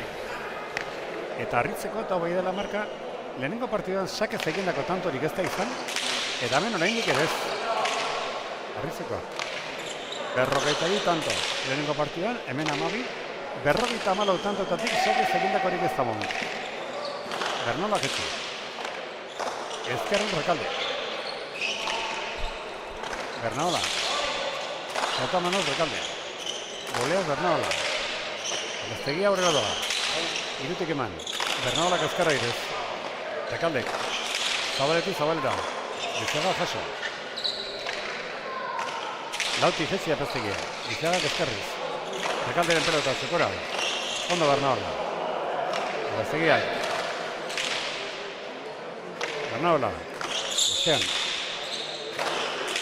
Eta harritzeko eta hobei dela marka, lehenengo partiduan sakez egindako tantorik ez da izan, eta hemen oraindik ere ez. Arrizikoa. 52 tanto lehenengo partiduan, hemen 12, 54 tantotatik sakez egindakorik ez da momentu. Bernola getxo. Ezkerren Rekalde. Bernaola. Otamanos Rekalde. Goleaz Bernaola. Gaztegia aurrera doa. Irutik eman. Bernaola kaskarra irez. Rekaldek. Zabaletik zabaleta. Bizaga jaso. Lauti jetxia paztegia. Bizaga kaskarriz. Rekalderen pelota zekora. Ondo Bernaola. Gaztegia. Bernaola. Ozean.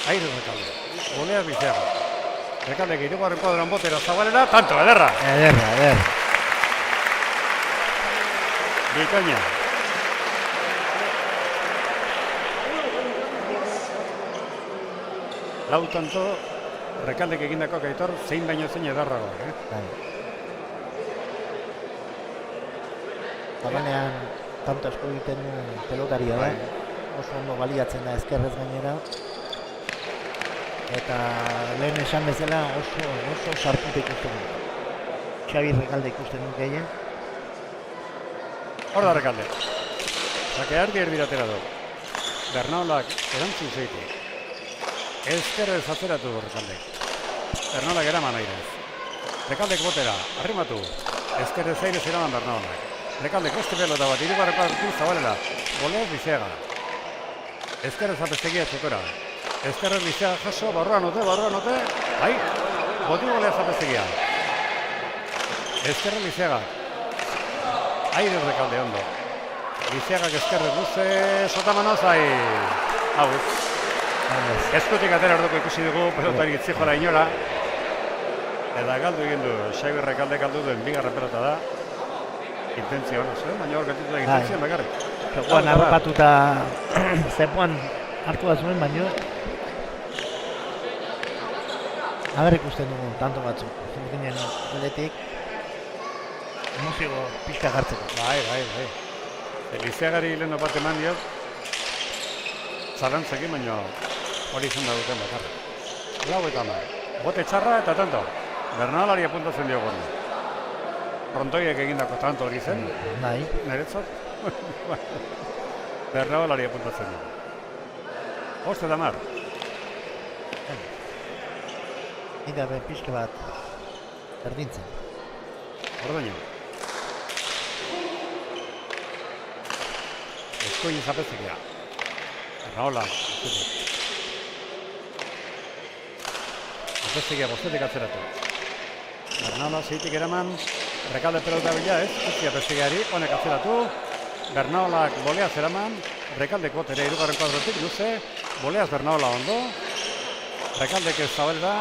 Aire Rekalde. Goleaz Bizaga. Rekaldek irugarren kuadran botera zabalera. Tanto, ederra. Eder. Bikaina. Lau tanto, Rekaldek egindako Aitor, zein baino zein edarrago. Tabanean, tanto asko egiten pelotaria da. Oso ondo baliatzen da ezkerrez gainera. Eta lehen esan bezala oso sartuta ikusten dut. Xabi Rekalde ikusten dut gehien. Hor da Rekalde. Sake erdiratera du. Bernaolak erantzun zeitu. Ezkerrez atzeratu Rekalde. Bernaolak eraman airez. Rekaldek botera, arrimatu. Ezkerrez airez eraman Bernaolak. Rekaldek beste pelota bat, irugarreko hartu zabalela. Goleaz Bizega. Ezkerrez apestegia txekora. Ezkerrez Bizega jaso, barruan ote. Bai, boti goleaz apestegia. Ezkerrez Bizega. Aire Rekalde ondo. Bizegak ezkerrez luze, Sotamanoz ai. Hau ez. Eskutik atera orduko ikusi dugu, pelotari itzijora inola. Eta galdu egin du, Xabi Rekalde galdu duen bigarren pelota da. Intentzia hona zuen, baina hor gatitu da intentzia bakarrik. Zepoan harrapatuta, zepoan hartu da zuen, baina aber ikusten dugu, tanto batzuk. Zimikinen aldetik, emozio pixka gartzeko. Bai. Elizeagari lehen bat eman diot, zalantzekin, baina hori izan da duten bakarrik. Lau eta hamar. Bote txarra eta tanto. Bernaolari apuntatzen diogun. Frontoiek egindako tanto hori zen. Bai. Niretzat. Bernaolari apuntatzen dugu. Bost eta hamar. Ida be pixka bat erdintzen. Ordaino. Eskoin zapezekia. Bernaola. Zapezekia bostetik atzeratu. Bernaola zeitik eraman. Rekalde pelota bila ez. Uzia pezegiari. Honek atzeratu. Bernaolak boleaz eraman. Rekaldek botere irugarren kuadrotik luze. Boleaz Bernaola ondo. Rekaldek ez zabalera.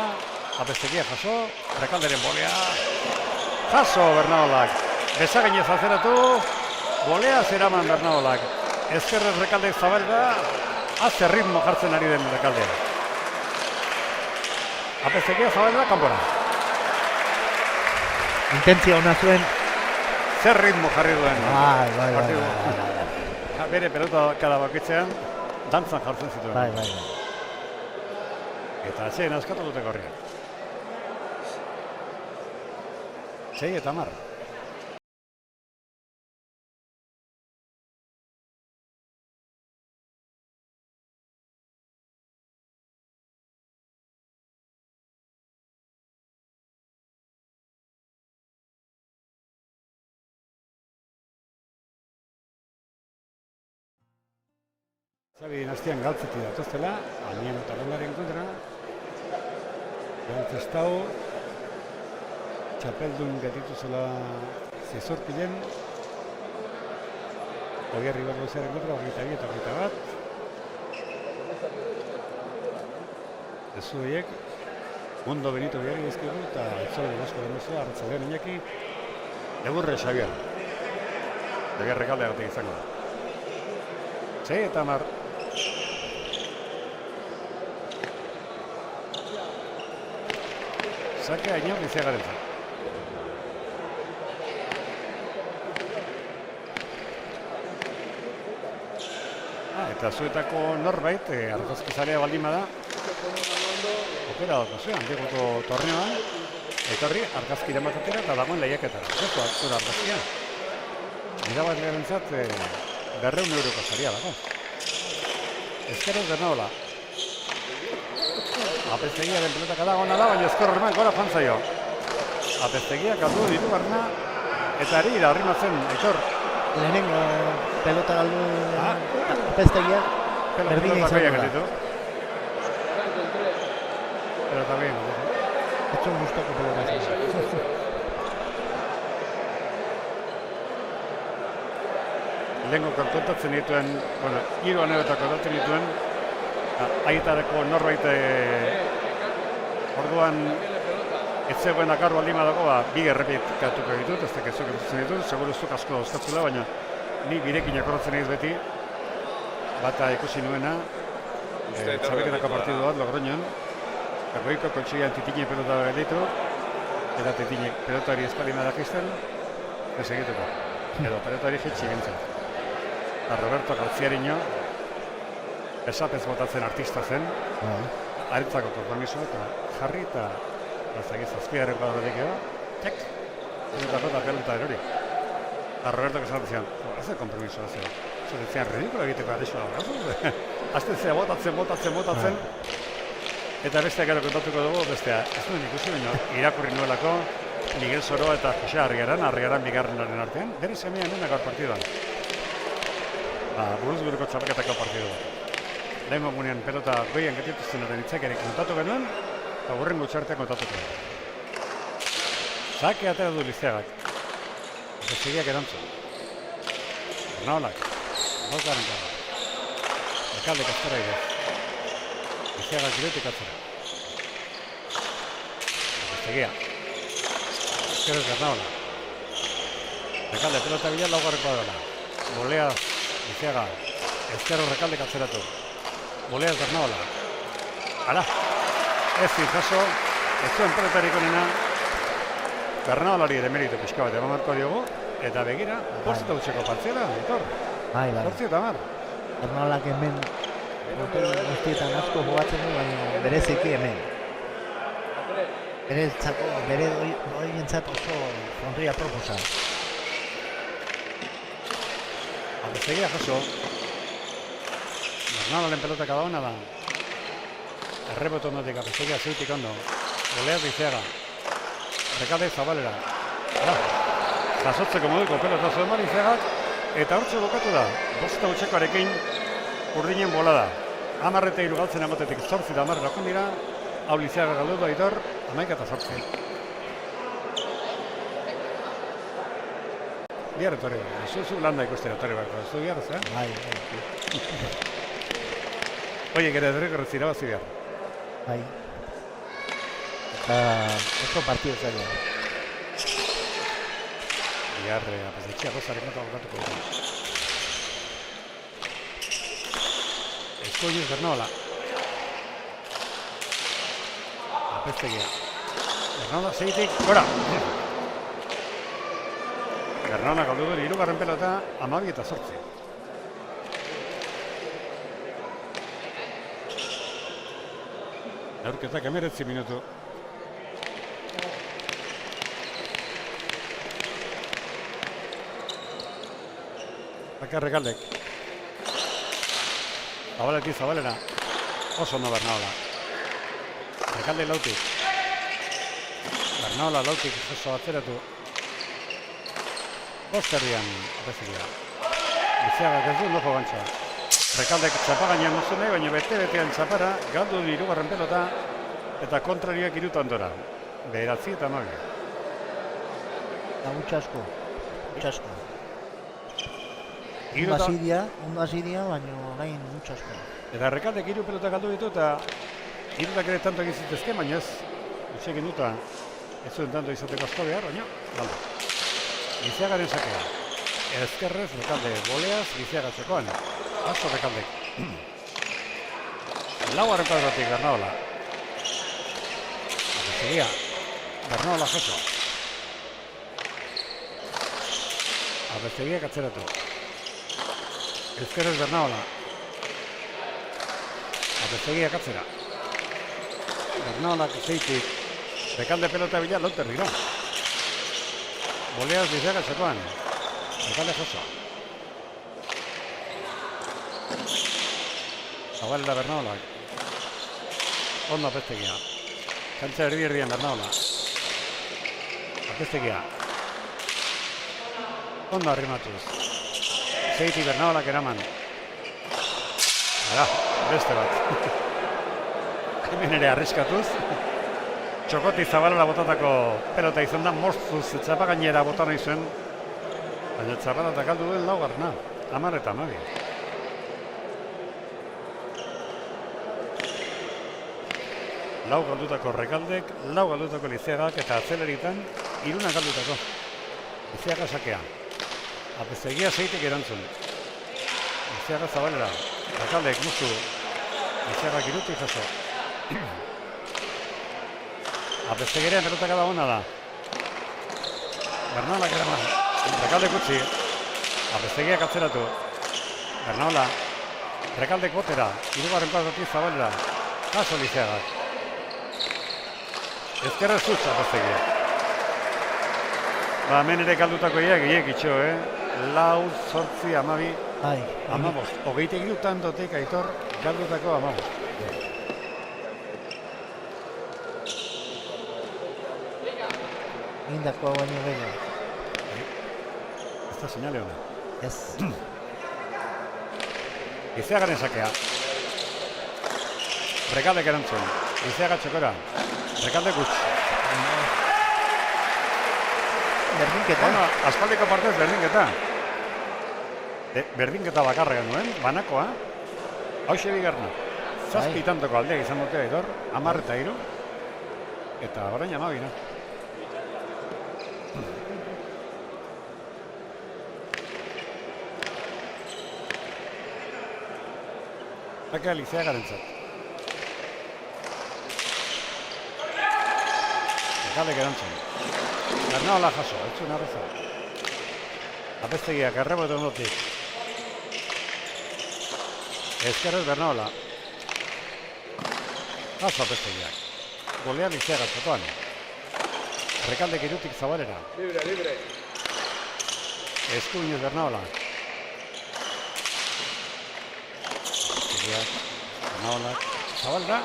Apestegia jaso. Rekalderen bolea. Jaso Bernaolak. Bezaginez atzeratu. Boleaz eraman Bernaolak. Ezkerrez Rekaldek zabalera. Haze ritmo jartzen ari den Rekaldea. Apestegia zabalera kanpora. Intentzia hona zuen. Zer ritmo jarri duen. Bai. Bere pelota kada bakitzean, dantzan jartzen zituen. Bai. Eta atxeen askatu dute gorriak. 6 eta 10. Xabi dinastian galtzetik datoztela, Añen eta Rolaren kontra. Galtzestau, txapeldun gatitu zela zizorkilen. Ogerri bat gozaren kontra, 22 eta 21. Ezu horiek, Mundo Benito Biarri ezkigu eta Etzole Bosko Demozua, Arratzalean Iñaki, Egurre Xabier. Eger Rekalde agatik izango da. 6 eta 10. Sake Añor Bizagarentzat. eta zuetako norbait, argazkizalea baldin bada, opera daukazue, Antigoko torneoan, etorri argazki ematatera eta dagoen lehiaketara. Zeko, zure argazkia. Irabazlearentzat 200 euroko saria dago. Ezkerrez Bernaola. Apeztegiaren pelotaka dago ona da, baina ezker horreman gora joan zaio. Apeztegia galdu ditu barna, eta ari da arrimatzen, Aitor. Lehenengo pelota galdu Apeztegia berdina izan da. Pelota bien. Etxon guztoko pelota izan. Lehenko kontatzen dituen, bueno, 3 anekdotako kontatzen dituen, aitarako norbait orduan ez zegoen akar baldin badago, bi errepikatuko ditut, ez dakit zuk entzuten ditut, seguru zuk asko dauzkatzula, baina ni birekin akordatzen egin beti, bata ikusi nuena, txabeketako partidu bat, Logroñon, Goiko kontxilean Titiñek pelota ditu, eta Titiñek pelotari espalima dakizten, ez egiteko, edo pelotari jetxi gintzen. Roberto Garziariño, esapez botatzen artista zen, aretzako konpromiso eta jarri eta zazpiaren kuadrotik edo, txek, pelotako eta pelota erori. Roberto esaten zian, ez da konpromiso, ez zian ridikulo egiteko arixo da, azten zea botatzen, eta besteak ero kontatuko dugu, bestea, ez duen ikusi baino, irakurri nuelako, Miguel Soro eta Jose Arrigaran bigarrenaren artean, bere semea hemen gaur partiduan. Buruzburuko txapaketako partidu bat. Lehen gunean pelota goian getituzten eren itzakeri kontatu genuen, eta hurrengo txartea kontatuko genuen. Zake atera du Lizeagak. Bestegiak erantzun. Bernaolak. Bozgaren gara. Ekaldek aztera idez. Lizeagak giretik atzera. Bestegia. Ezkerrez Bernaola. Ekalde pelota bila laugarren kuadrala. Bolea Lizeaga, ezkerro Rekaldek atzeratu. Boleaz Bernaola. Hala, ez jaso, ez zuen pelotarik onena. Bernaolari ere meritu pixka bat eman marko diogu, eta begira, 8-8 partziela, Aitor. Bai. 8-10. Bernaolak hemen guztietan asko jogatzen du, baina bereziki hemen. Bere doientzat oso frontoia proposa. Apeztegia jaso. Bernaolaren pelota kada hona da. Erreboto ondotik Apeztegia zeutik ondo. Boleaz Lizeaga. Rekalde Zabalera. Jasotzeko moduko pelota zuen Lizeagak. Eta hortxe bukatu da. 8-8arekin urdinen bolada. 10-3 galtzen amatetik 8-10 lakon dira. Hau Lizeaga galdu da Aitor. 11-8. Bihar etorri, zu landa ikustera etorri barko, zu bihar, ez? Bai. Oiek ere derriko irabazi bihar. Bai. Eta oso partidu zaila. Bihar, apezitxia gozaren gota bukatuko dut. Eskoiuz Bernaola. Apeztegia. Bernaola zeitik, gora! Bernaola galdu dut, 3. pelota, 12-8. Neurketak 19 minutu. Bakar Rekaldek. Zabalera. Oso ondo Bernaola. Rekaldek lautik. Bernaola lautik oso atzeratu. Bozterrian, Apeztegia. Lizeagak ez du nojo gantza. Rekaldek txapagainan nozune, baina bete-betean txapara, galdu du 3. pelota, eta kontrariak 3 ondora. 9-9. Eta gutxasko. Ondo hasidia, baina orain gutxasko. Eta Rekaldek 3 pelota galdu ditu, eta 3 ere tanto egin zitezke, baina ez. Utsekin duta, ez zuen tanto izateko asko behar, baina galdu. Lizeagaren sakea. Ezkerrez, Rekalde Boleaz, Lizeaga txekoan. Asko Rekaldek. 4. kuadratik Bernaola. Apeztegia. Bernaola jaso. Apeztegiak atzeratu. Ezkerrez Bernaola. Apestegiak atzera. Bernaolak zeitik. Rekalde pelota bila lauter dira. Boleaz Lizeaga txakoan. Rekalde joso. Zabalera Bernaolak. Ondo Apestegia. Kantza erdi-erdian Bernaola. Apestegia. Ondo arrimatuz. Zeitik Bernaolak eraman. Ara, beste bat. Hemen ere arriskatuz. Txokoti Zabalera botatako pelota izan da, moztuz txapagainera bota nahi zuen. Baina Zabalera galdu duen laugarna. 10 eta 12. Lau galdutako Rekaldek, lau galdutako Lizeagak eta atzeleritan iruna galdutako. Lizeaga sakea. Apestegia zeitek erantzun. Lizeaga Zabalera. Rekaldek mustu. Lizeagak iruti jaso. Apestegirean pelotaka da hona da. Bernaolak eraman. Rekaldek utzi. Apestegiak atzeratu. Bernaola. Rekaldek botera. Hirugarren kuadrotik Zabalera. Kaso Lizeagak. Ezkerra zutz Apestegia. Ba, hemen ere galdutako iek itxo, 4, 8, 12. Bai. 15. Hogeite girutan dotik Aitor galdutako 15. Indakoa baino gehiago. Ez da seinale hona. Ez. Lizeagaren sakea. Rekaldek erantzun. Lizeaga txokora. Rekaldek utz. Berdinketa. Bueno, aspaldiko partez berdinketa. Berdinketa bakarra genuen, banakoa. Hauxe bigarna. 7 tantoko aldeak izan dute Aitor. 10 eta 3. Eta orain 12. Sakea Lizeagaren zat. Rekaldek erantzun. Bernaola jaso, etzuen arreza. Apestegiak errebote ondotik. Ezkerrez Bernaola. Jaso Apestegiak. Golea Lizeaga txatoan. Rekaldek irutik Zabalera. Libre. Eskuinez Bernaola. Apestegiak. Bernaola. Zabalera.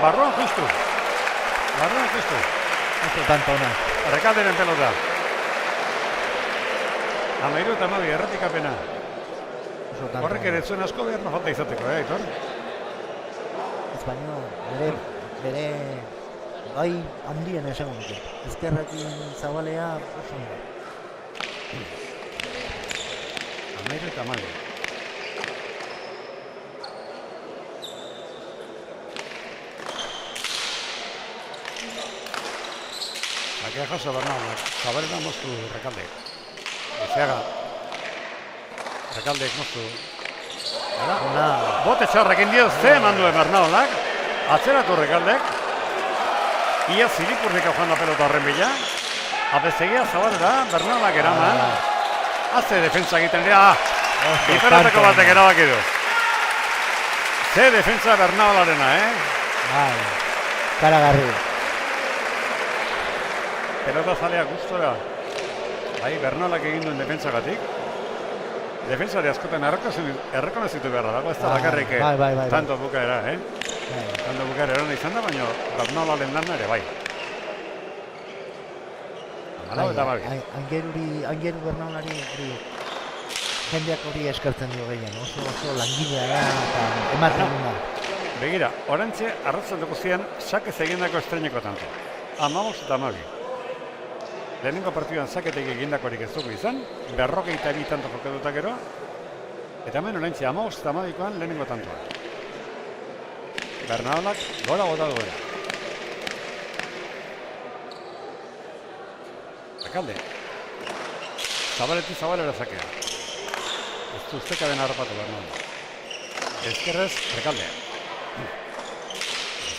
Barruan justu. Esto tanto ona. Rekalderen pelota. 13 eta 12 erretikapena. Horrek ere zuen asko behar no falta izateko, Aitor? Ez baino, bere gai handien esango nuke. Ezkerrekin Zabalea oso ondo. 13 eta 12. Sakea jaso Bernaolak. Zabalera moztu Rekaldek. Lizeaga. Rekaldek moztu. Ona. Bote txarrekin dio ze eman duen Bernaolak. Atzeratu Rekaldek. Ia zilipurnika joan da pelota horren bila. Apestegia Zabalera, Bernaolak eraman. Haze defentsa egiten dira. Diferenteko batek erabaki du. Ze defentsa Bernaolarena, Bai. Karagarri. Pelota zalea gustora. Bai, Bernaolak egin duen defentsagatik. Defensari askotan errekonozitu beharra dago, ez da bakarrik Bai. tanto bukaera, Tanto bukaera erona izan da, baina Bernaolaren lana ere, bai. 14 eta 12. Angeru Bernaolari hori jendeak hori eskertzen dio gehien. Oso langilea da eta ematen duna. Begira, orantxe arratzaldeko zian sakez egindako estreineko tanto. 15 eta 12. Lehenengo partiduan saketek egindakorik ez dugu izan, 42 tanto jokatuta gero, eta hemen orantxe 15 eta 12koan lehenengo tantoa. Bernaolak gora bota duela. Rekalde. Zabaletik Zabalera sakea. Ez du usteka den harrapatu Bernaolak. Ezkerrez Rekalde.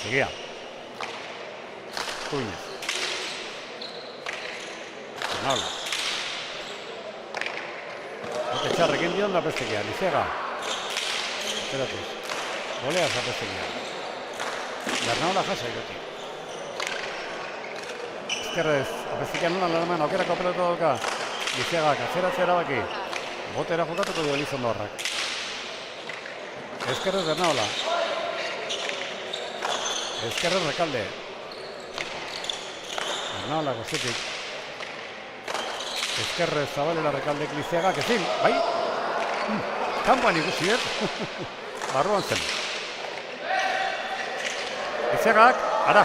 Seguia. Kuinez. Bernaola. Bote txarrekin dion da Apestegia. Lizeaga. Zeratuz. Golea zapezegia. Bernaola jasa irotik. Ezkerrez, apezegian nola lanaman aukerako pelota dauka. Lizeagak atzeratzea erabaki. Botera jokatuko du Elizondo horrak. Ezkerrez Bernaola. Ezkerrez Rekalde. Bernaola gozetik. Ezkerrez Zabalela Rekaldek Lizeagak ezin, bai? Kampan ikusi, barruan zen. Lizeagak, ara.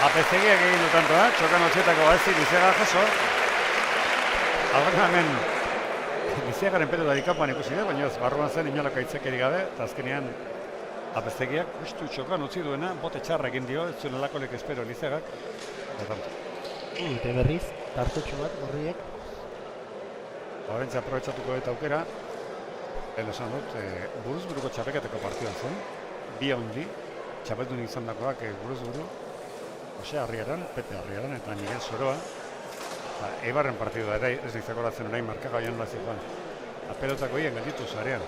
Apezegiak egin dutantoa, txokan otxetako baezi Lizeagak jaso. Algana hemen Lizeagaren pelotari kampan ikusi dut, baina ez barruan zen inolako aitzekeri gabe, eta azkenean Apezegiak justu txokan utzi duena, bote txarra egin dio, ez zuen alakolek espero Lizeagak. Eta berriz, tartetxo bat, gorriek. Horrentza aprobetsatuko eta aukera, esan dut, buruz-buruko txapeketeko partidan zen, bi handi, txapeldun izan dakoak buruz-buru, Jose Arriaran, Pepe Arriaran eta Miguel Soroa, eta Eibarren partidua ere, ez dizakoratzen orain markagaian nola zikoan, eta pelotako hien gelditu zarean.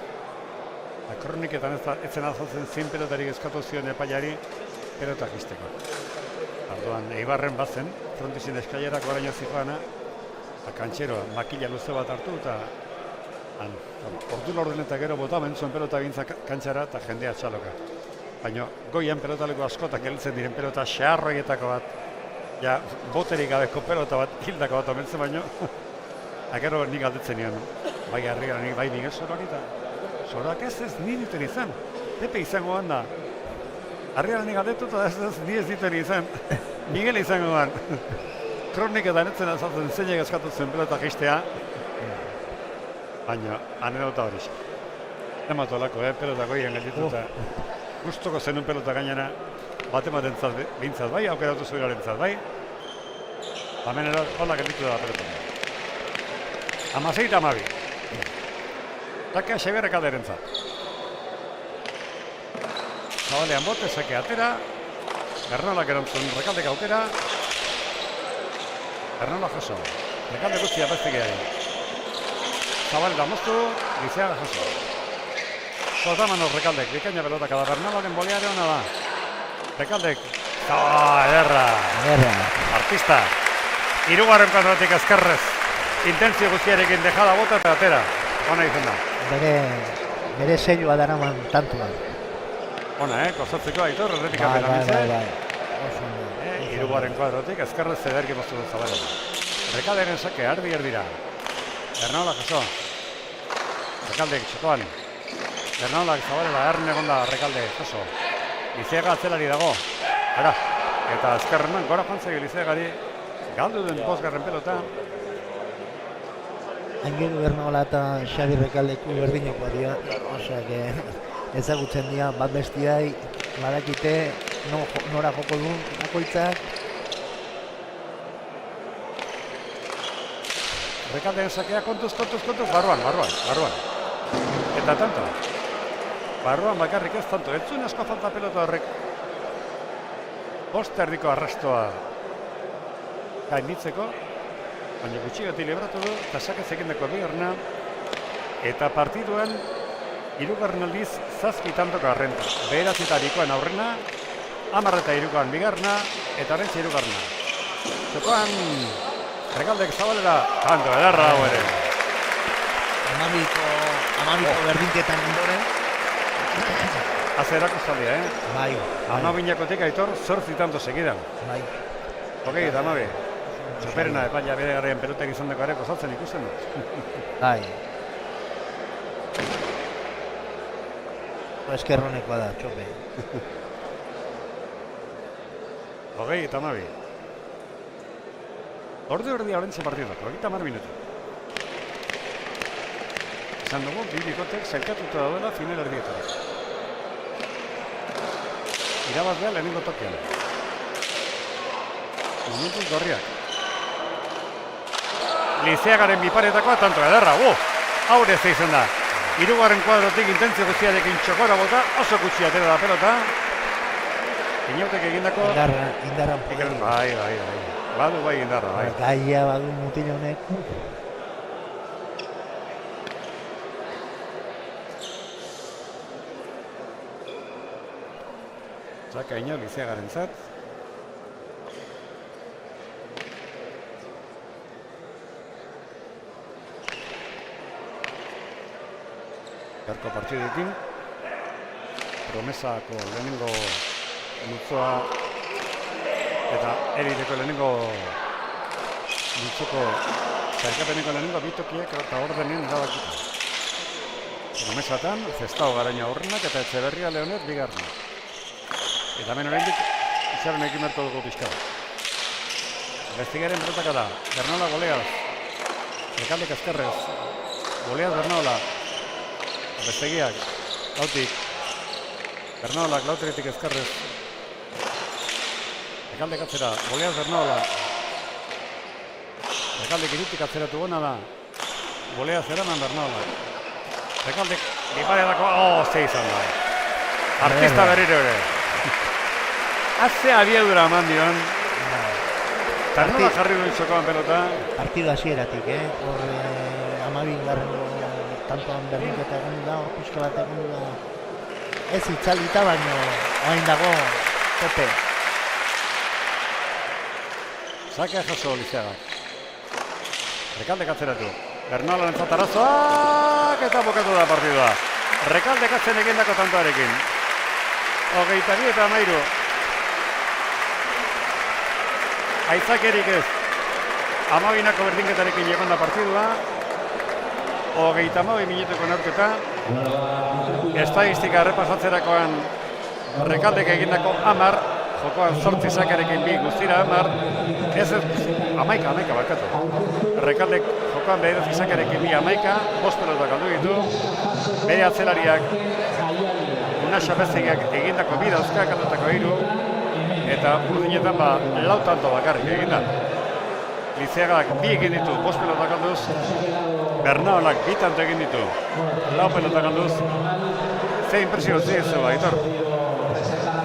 Eta kroniketan ez zen azaltzen zin pelotarik eskatu zion epailari pelotak izteko. Arduan, Eibarren bazen, frontizien eskailerak oraino zikoana, kantxeroa makila luze bat hartu eta ordu laurden eta gero bota mentzuen pelota gintza kantxara eta jendea txaloka. Baina goian pelotaleko askotak gelditzen diren pelota xeharroietako bat, ja boterik gabeko pelota bat hildako bat omentzen baino, agero nik aldetzen nion, bai Arriaran, bai Miguel Soroak eta Soroak ez ni dituen izan, Pepe izango da. Arriaran nik aldetu eta ez ni ez dituen izan, Miguel izango da. Kroniketan etzen azaltzen zeinek eskatu zuen pelota jistea, baina anedota hori. Ematu olako, pelota goian gelditu eta gustoko zenun pelota gainera batematen bintzat bai, aukeratu zuiraren zat bai. Hemen hola gelditu da pelota. 16-12. Taka Xeberrek alderen zat. Zabalean bote, sake atera. Bernolak erantzun Rekaldek aukera. Bernola jaso. Rekalde guztia beztegiari. Zabaleta moztu, Lizeaga jaso. Sotamano Rekaldek, bikaina pelota kada Bernolaren boleare hona da. Rekaldek, ederra. Artista. Hirugarren kuadratik ezkerrez. Intentzio guztiarekin dejada bota eta atera. Ona izan da. Bere selloa daraman tantuan. Ona, kozatzeko Aitor, erretik apena Bai. Hirugarren kuadrotik, ezkerrez zederki moztu dut Zabaleta. Rekalderen sake, erdira. Bernaolak jaso. Rekaldek txokoan. Bernaolak Zabaleta, erren egon da Rekalde jaso. Lizeaga atzelari dago. Ara, eta ezkerrenan gora joantzegi Lizeagari galdu den bosgarren pelota. Aingeru Bernaola eta Xabi Rekaldeku berdinokoa dira. Osea, ezagutzen dira bat bestiai, badakite nora joko duen bakoitzak. Rekaldeen sakea kontuz, barruan. Eta tanto. Barruan bakarrik ez tanto. Ez zuen asko falta pelota horrek. Bost erdiko arrastoa gainditzeko. Baina gutxigati libratu du, eta sakez egindako bigarrena. Eta partiduan, hirugarren aldiz, zazpi tantoko arrenta. Beheratzitarikoan aurrena, 10-3koan bigarrena, eta horrentxe hirugarrena. Txokoan, Rekaldek Zabaleta, tanto edarra dago ere. Amabiko berdinketan ondoren. Haze erakustaldia, Bai. Amabinakotik Aitor, 8 tanto segidan. Bai. Okei, eta Amabi. Txoperena epaila bere garaian pelotek izan dako ere gozatzen ikusten dut. Bai. Eskerronekoa da, txope. Okei, eta Amabi. Ordu erdia horrentze partidako, 30 minutu. Esan dugu, bikotek zailkatuta daudela final erdietarik. Irabazlea lehenengo tokian. Momentuz gorriak. Lizeagaren biparetakoa tanto ederra, haure zeizen da. Hirugarren kuadrotik intentzio guztiarekin txokora bota, oso gutxi atera da pelota. Inautek egindako... Indarran poderik. Bai. Badu bai indarra, bai. Gaia badu mutil honek. Saka ino Lizeagaren zat. Garko partidekin. Promesako lehenengo multzoa eta eliteko lehenengo multzoko zailkapeneko lehenengo bitokiak eta ordenen erabakita. Promesatan, Zestao Garaina aurrenak eta Etxeberria Leonet bigarrenak. Eta hemen oraindik itxaron ekin berko dugu pixka bat. Bestigaren pelotaka da, Bernaola goleaz, Rekaldek ezkerrez, goleaz Bernaola, Bestegiak, lautik, Bernaolak lauteretik ezkerrez, Rekaldek atzera, goleaz Bernaola, Rekaldek irutik atzeratu gona da, goleaz eraman Bernaola, Rekaldek bipareadako, ze izan da. Artista berriro ere. Haze abiadura eman dion. Bernaola jarri duen txokoan pelota. Partidu hasieratik, hor 12. Tantoan berdinketa egon da, hor pixka bat egon da. Ez itzalita, baino orain dago tope. Sakea jaso Lizeagak. Rekaldek atzeratu. Bernaola entzat arazoak eta bukatu da partidua. Rekaldek atzen egindako tantoarekin. 22 eta 13. Aitzakerik ez. 12ko berdinketarekin egon da partidua. 32 minutuko neurketa. Estadistika errepasatzerakoan Rekaldek egindako 10, jokoan 8 Sakarekin 2 guztira 10. Ez 11 bakatu. Rekaldek jokoan bederatzi Sakarekin 2 11, 5 pelota galdu ditu. Bere atzelariak Unaxa Bezegiak egindako 2 dauzka, kaldutako 3. Eta urdinetan 4 tanto bakarrik eginda. Lizeagak 2 egin ditu, 5 pelota galduz. Bernaolak 2 tanto egin ditu, 4 pelota galduz. Ze impresio zizu, Aitor?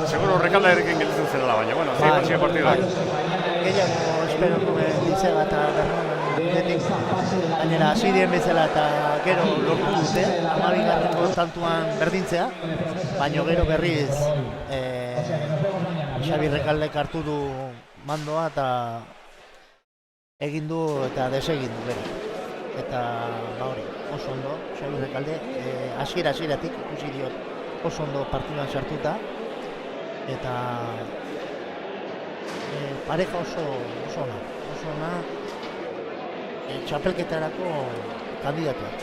Seguro Rekaldearekin gelditzen zela, baina, bueno, ze impresio partidak. Gehiago espero nuen Lizeaga eta Bernaola guretik. Gainera, hasi dien bezala eta gero lortu dute, 12. tantuan berdintzea, baina gero berriz Xabi Rekaldek hartu du mandoa eta egin du eta desegin du gero. Eta hori, oso ondo, Xabi Rekalde, hasieratik ikusi diot oso ondo partiduan sartuta. Eta pareja oso ona, txapelketarako kandidatuak.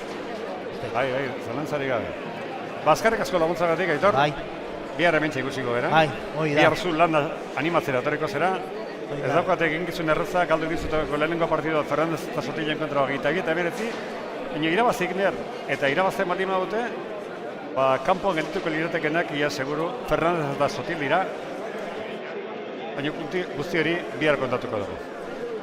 Bai, zalantzarik gabe. Bazkarrik asko laguntzagatik, Aitor. Bai. Bihar hementxe ikusiko gara. Bai, hori da. Bihar zu landa animatzera etorriko zera. Ez daukate egin gizun erraza, galdu dizutako lehenengo partidua Fernandez eta Sotilen kontra 22-19, baina irabazik behar. Eta irabazten baldin badute, kanpoan geldituko liratekenak ia seguru Fernandez eta Sotil dira. Baina guzti hori bihar kontatuko dugu.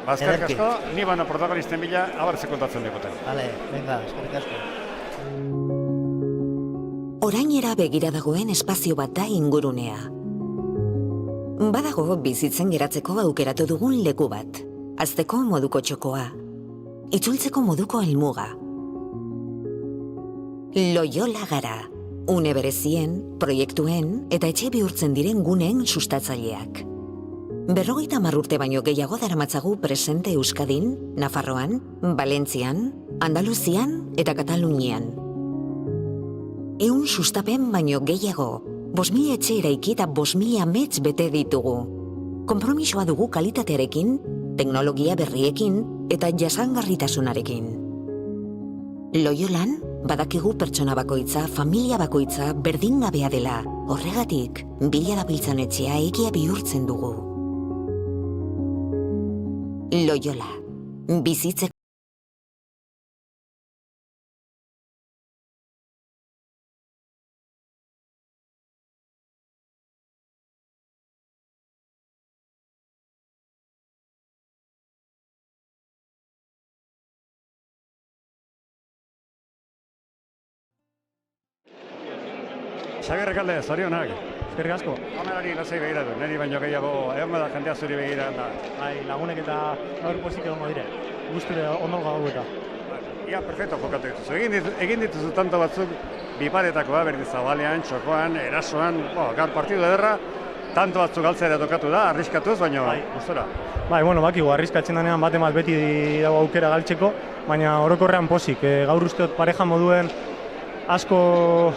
Bazkarrik asko, ni bano protagonisten bila, abartze kontatzen dikoten. Vale, venga, eskerrik asko. Orainera begira dagoen espazio bat da ingurunea. Badago bizitzen geratzeko aukeratu dugun leku bat. Hazteko moduko txokoa. Itzultzeko moduko helmuga. Loyola gara. Une berezien, proiektuen eta etxe bihurtzen diren guneen sustatzaileak. 50 urte baino gehiago daramatzagu presente Euskadin, Nafarroan, Valentzian, Andaluzian eta Katalunian. 100 sustapen baino gehiago, 5.000 etxe eraiki eta 5.000 amets bete ditugu. Konpromisoa dugu kalitatearekin, teknologia berriekin eta jasangarritasunarekin. Loyolan, badakigu pertsona bakoitza, familia bakoitza berdingabea dela. Horregatik, bila dabiltzan etxea egia bihurtzen dugu. Loyola, bizitzeko. Xabi Rekalde, zorionak. Eskerrik asko. Kamerari lasai begiratu, niri baino gehiago egongo da jendea zuri begiran da. Bai, lagunek eta gaur pozik egongo dire. Guzture ondo gau eta. Ia, perfecto, jokatu dituzu. Egin dituzu tanto batzuk biparetakoa, berdi zabalean, txokoan, erasoan, gaur partidu ederra. tanto batzuk galtzera tokatu da, arriskatuz, baina gustora. Bai, bueno, bakigu, arriskatzen denean bat beti dago aukera galtzeko, baina orokorrean pozik. Gaur usteot pareja moduen asko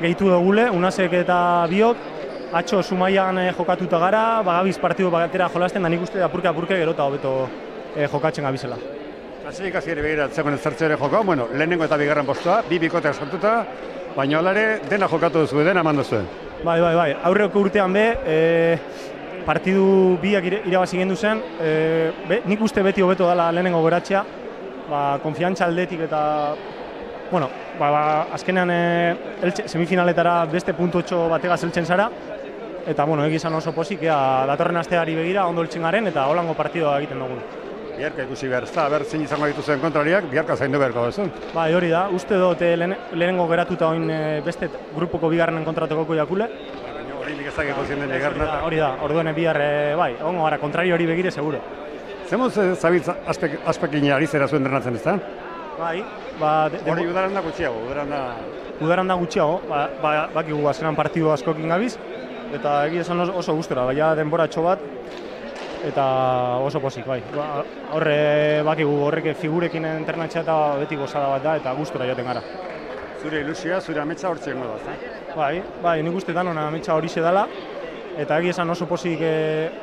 gehitu dugule, Unasek eta biok, atxo Zumaian jokatuta gara, bagabiz partidu bagatera jolasten, da nik uste apurke gero eta hobeto jokatzen gabizela. Hasirik hasieri begira zegoen zertxo ere jokau, bueno, lehenengo eta bigarren postua, bi bikoteak sartuta, baina holare dena jokatu duzu, dena eman duzu. Bai, aurreko urtean partidu biak irabazi gendu zen, nik uste beti hobeto dela lehenengo geratzea, konfiantza aldetik eta, bueno, azkenean semifinaletara beste puntotxo bategaz heltzen zara, eta, bueno, egizan oso pozik, datorren asteari begira, ondo heltzen garen, eta holango partidua egiten dugun. Biharka ikusi behar, ez da, zein izango dituzen kontrariak, biharka zaindu beharko duzu. Bai, hori da, uste dut lehenengo geratuta oin beste grupoko bigarrenen kontratuko jakule. Baina horinik ezagiko zienden egarna. Hori da, orduen bihar, bai, ongo gara, kontrario hori begire, seguro. Zemuz zabitz aspekin ari zera zuen entrenatzen, ez da? Bai, hori udaran da gutxiago, udaran da gutxiago, bakigu azkenan partidu askokin gabiz, eta egia esan oso gustora, baina denboratxo bat, eta oso pozik, bai. Horre bakigu horrek figurekin entrenatzea eta beti gozada bat da, eta gustora jaten gara. Zure ilusioa, zure ametsa hortxe gengo da, Bai, nik uste danon ametsa horixe dela, eta egia esan oso pozik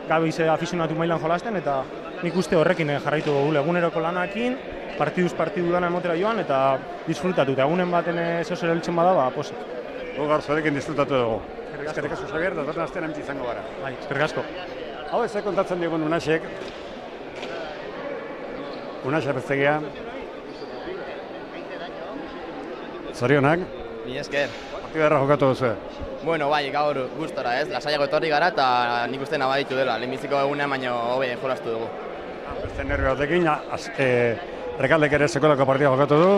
gabiz afizionatu mailan jolasten, eta nik uste horrekin jarraitu dugu eguneroko lanakin, partiduz partidu dana emotera joan, eta disfrutatu, eta egunen baten zehozer heltzen bada, pozik. Gaur zurekin disfrutatu dugu. Eskerrik asko, Xabier, datorren astean hementxe izango gara. Bai, eskerrik asko. Hau ez kontatzen digun Unasek. Unasek beztegia. Zorionak. Ni esker. Partidu erra jokatu duzu. Bueno, bai, gaur gustora, ez? Lasaiago etorri gara eta nik uste nabaditu dela. Lehenbiziko egunean baino hobe jolastu dugu. Beste nervio batekin, Rekaldek ere sekolako partida jokatu du.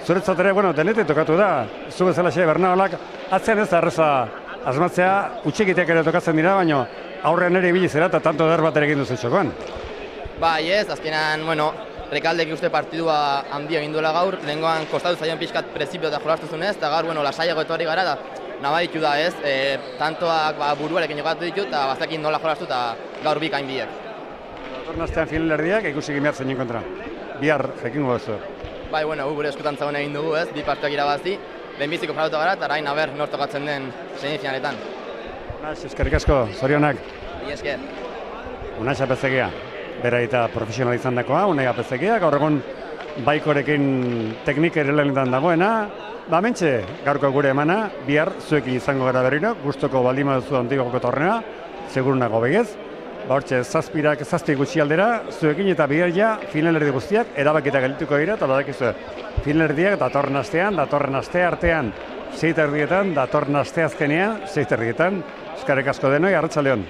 Zuretzat ere, bueno, denetik tokatu da. Zu bezala xe, Bernaolak, atzean ez da erreza asmatzea, utxekiteak ere tokatzen dira, baina aurrean ere ibili zera eta tanto der bat ere egin duzu txokoan. Bai, ez, azkenan, bueno, Rekaldek uste partidua handia egin duela gaur, lehengoan kostatu zaion pixkat prezipio eta jolastu zunez, eta gaur, bueno, lasaiago etorri gara, eta nabaditu da, ez, tantoak buruarekin jokatu ditu, eta bazakin nola jolastu, eta gaur bik hain biak. Datorren astean finalerdiak ikusi egin behar zeinen kontra. Bihar jekingo duzu. Bai, bueno, gure eskutan zagoen egin dugu, ez, bi partiak irabazi, lehenbiziko frauta gara, eta orain aber nor tokatzen den semifinaletan. Eskerrik asko, zorionak. Ni esker. Unax apezegia, bera eta profesional izan dakoa, unai apezegia, gaur egun baikorekin teknik ere lehenetan dagoena, mentxe, gaurko gure emana, bihar zuekin izango gara berriro, gustoko baldima duzu antigoko tornea, segurunago begez, hortxe zazpi gutxi aldera, zuekin eta bihar ja finalerdi guztiak erabakita gelituko dira, eta badakizu, finalerdiak datorren aste artean, 6 erdietan, datorren aste azkenean, 6 erdietan, eskerrik asko denoi, arratsaldeon.